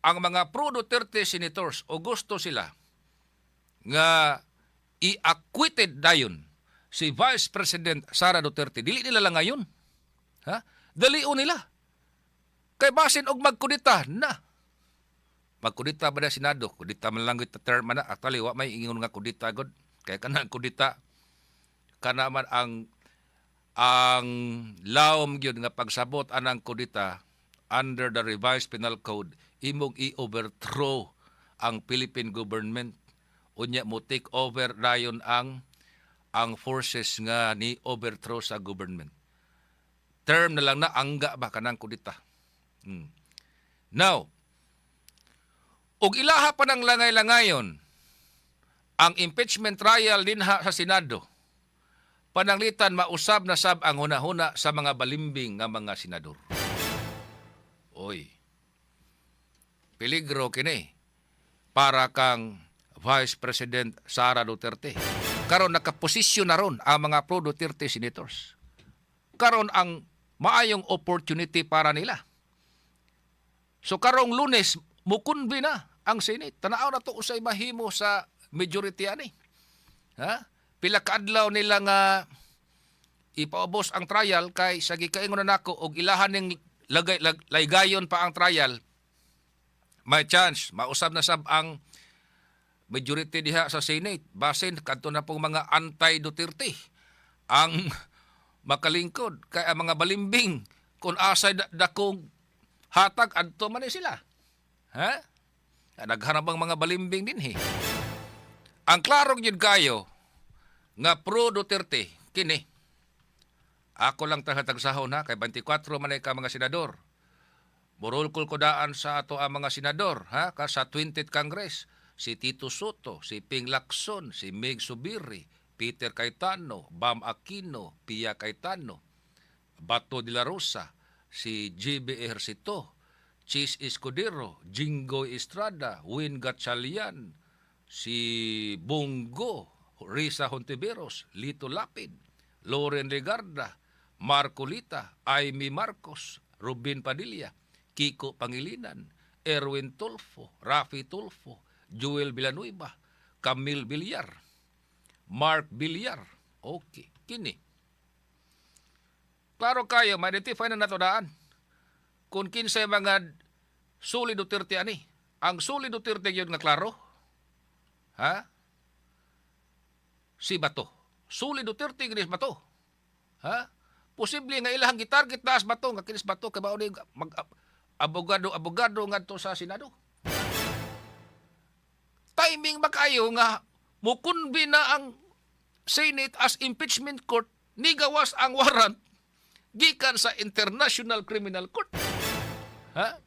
ang mga pro-Duterte senators o gusto sila nga i-acquitted dayon si Vice President Sara Duterte. Dili nila lang ngayon. Ha? Dalion nila. Kay basin og magkudita na. Magkudita ba na Senado? Kudita man lang ito term na. Actually, wa may ingon nga kudita god. Kaya kanang kudita, kanaman ang lawom gyud nga pagsabot anang kudita under the revised penal code, imog i-overthrow ang Philippine government. Unya mo take over dayon ang forces nga ni overthrow sa government. Term na lang na angga ba kanang kudita. Now, ug ilaha pa ng langay-langayon ang impeachment trial dinha sa Senado. Pananglitan mausab na sab ang hunahuna sa mga balimbing nga mga senador. Oy. Peligro kini para kang Vice President Sara Duterte. Karon nakaposisyon na ron ang mga pro-Duterte senators. Karon ang maayong opportunity para nila. So karong Lunes, mukunbi na ang Senate. Tanaw na to usay mahimo sa majority ani. Ha? Pila ka adlaw nila nga ipaubos ang trial kay sa gikaingon na nako og ilahan ning laygayon pa ang trial. May chance mausab na sab ang majority diha sa Senate. Basin kadto na pong mga anti-Duterte ang makalingkod kay ang mga balimbing kung asay dakong hatag adto man ni sila. Ha? Naghanap ang mga balimbing din he. Ang klarong yun kayo nga pro-Duterte kini. Ako lang taghatagsahon ha kay 24 man ay ka mga senador. Burulkol ko daan sa ato ang mga senador ha ka sa 20th Congress. Si Tito Soto, si Ping Lacson, si Meg Subiri, Peter Cayetano, Bam Aquino, Pia Cayetano, Bato de la Rosa, si J.B. Ejercito, Chis Escudero, Jingoy Estrada, Win Gatchalian, si Bongo, Risa Hontiveros, Lito Lapid, Loren Legarda, Marco Lita, Amy Marcos, Rubin Padilla, Kiko Pangilinan, Erwin Tulfo, Rafi Tulfo, Joel Villanueva, Camille Villar, Mark Villar. Okay, kini. Klaro kayo, ma-identify na nato daan. Kung kinsay mga suli Duterte ani. Ang suli Duterte yun nga klaro. Ha? Si Bato. Suli Duterte kinis Bato. Ha? Posible nga ilahang gitarget taas Bato nga kinis Bato kay mauni mag abogado ngadto sa Senado. Timing makayo nga mukunbi na ang Senate as impeachment court ni gawas ang warrant gikan sa International Criminal Court. Ha?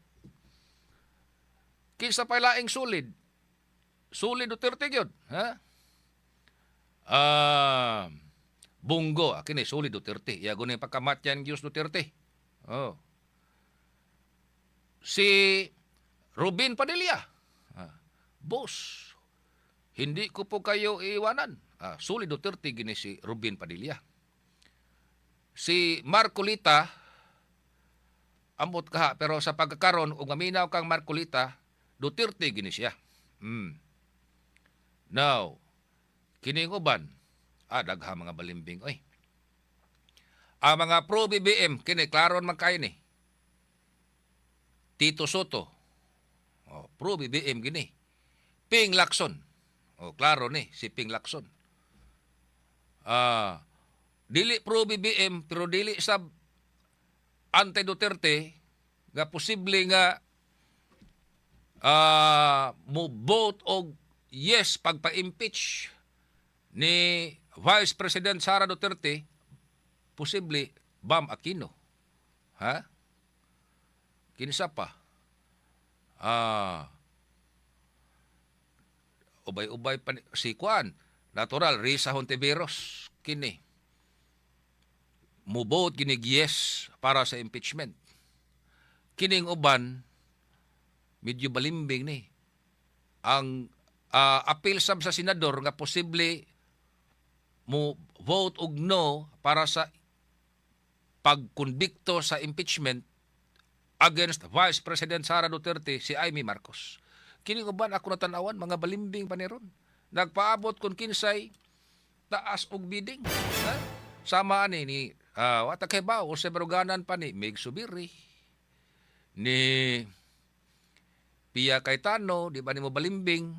Kinsa pa laing sulid? Sulid Duterte gyud, ha? Bungo, kini sulid Duterte. Ya guni pagkamatyan gyud Duterte. Oh. Si Rubin Padilla. Boss, hindi ko po kayo iiwanan. Sulid Duterte gini si Rubin Padilla. Si Marcolita, ambot ka pero sa pagkakaron ug maminaw kang Marcolita, Duterte gini siya. Now, kining uban, dagha mga balimbing oy. Ang mga pro BBM kini klaron man kay ni. Tito Soto. Pro BBM gini. Ping Lacson. Klaro ni si Ping Lacson. Dili pro BBM pero dili sab anti-Duterte nga posible nga mo vote og yes pagpa-impeach ni Vice President Sara Duterte, posible Bam Aquino. Ha? Kinsa pa? Ubay-ubay pa si Juan. Natural, Risa Hontiveros. Kini. Mubot ginig yes para sa impeachment. Kining uban, medyo balimbing ni. Ang appeal sab sa senador nga posible mo vote og no para sa pagkonbikto sa impeachment against Vice President Sara Duterte si Amy Marcos. Kining uban ako natanawan mga balimbing pa ni ron. Nagpaabot kun kinsay taas og bidding. Ha? Sama ni wata kay ba o sa baruganan pa ni Meg Subiri ni Pia Cayetano, di ba ni mo balimbing?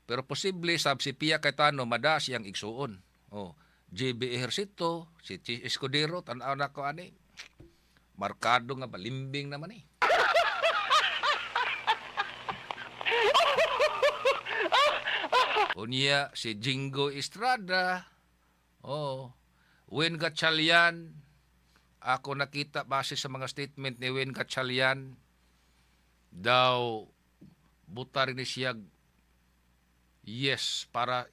Pero posible sab si Pia Cayetano mada siyang igsuon. JB Ejercito, si Chis Escudero, tanaw na ko ani. Markado nga balimbing naman eh. Unya si Jingo Estrada. Wen Gatchalian. Ako nakita base sa mga statement ni Wen Gatchalian daw butar ni siya yes para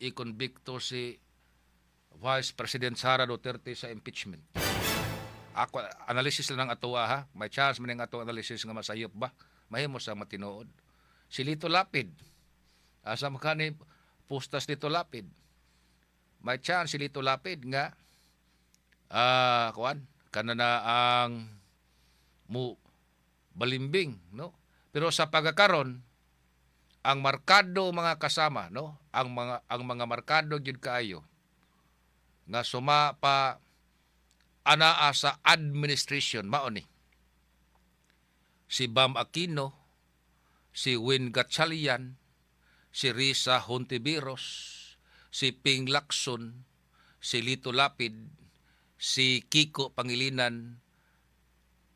ikonbikto si Vice President Sara Duterte sa impeachment. Ako analysis lang ang atuwa ha. May chance man ang ato analysis nga masayop ba? Mahimo sa matinood. Si Lito Lapid. Asa makani pustas Lito Lapid. May chance si Lito Lapid nga kanana ang mu balimbing, no? Pero sa pagkakaron ang markado mga kasama, no? Ang mga markado gyud kaayo nga suma pa anaa sa administration mao ni si Bam Aquino, si Win Gatchalian, si Risa Hontiveros, si Ping Lacson, si Lito Lapid, si Kiko Pangilinan,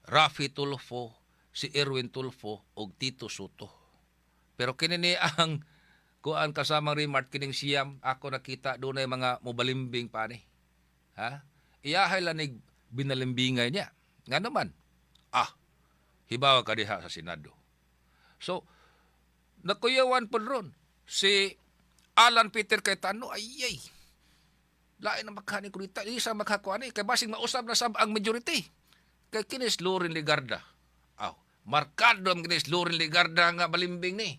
Rafi Tulfo, si Erwin Tulfo ug Tito Soto. Pero kini ang kuan kasamang remark kining siyam ako nakita dunay mga mobalimbing pa ni. Ha? Iyahay lanig binalimbingay niya. Nga naman. Hibawa ka diha sa Senado. So nakuyawan po ron si Alan Peter Cayetano ay lain na makani ko dito. Isa makakuan kay basing mausab na sab ang majority. Kay kinis Loren Legarda. Markado ang kinis Loren Legarda nga balimbing ni.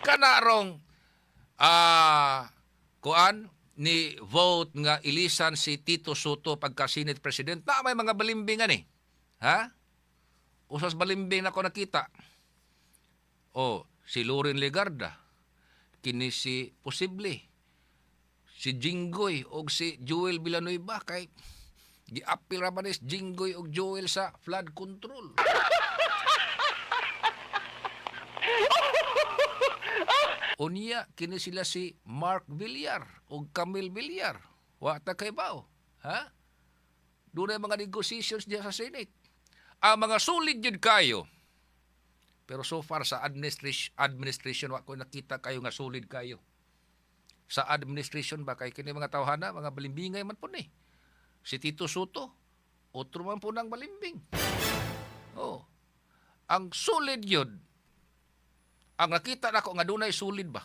Kanarong kuan ni vote nga ilisan si Tito Soto pagka Senate President na may mga balimbingan eh. Ha? Usas balimbing na ko nakita. Si Loren Legarda. Kini si posible. Si Jinggoy o si Joel Villanueva kay gi-appeal ra ba ni Jinggoy o Joel sa flood control. Unya kini sila si Mark Villar o Camille Villar. Wa ta kay bao. Ha? Dunay mga negotiations diya sa Senate. Ang mga solid jud kayo. Pero so far sa administration wa ko nakita kayo nga solid kayo. Sa administration ba kay kini mga tawhana, mga balimbingay man po ni. si Tito Soto, otro man po ng balimbing. Oh. Ang sulid yun, ang nakita nako nga dunay sulid ba?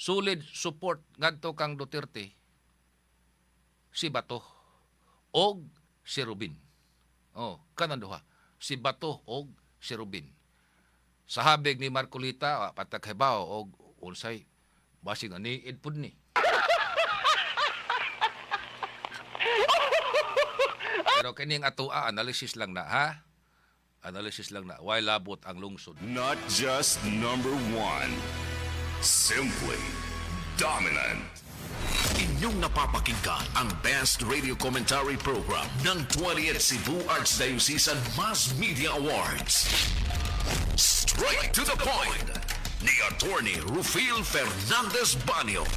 Sulid support ngadto kang Duterte, si Bato og si Rubin. Oh, kanan duha. Si Bato og si Rubin. Sa habig ni Marcolita, pataghibaw og unsay basig ani idpud ni. Pero kining atoa analysis lang na ha. Analysis lang na. Why labot ang lungsod? Not just number one, simply dominant. Inyong napapakinggan ang Best Radio Commentary Program ng 20th Cebu Archdiocese Mass Media Awards. Straight to the point ni Attorney Rufil Fernandez Banyo.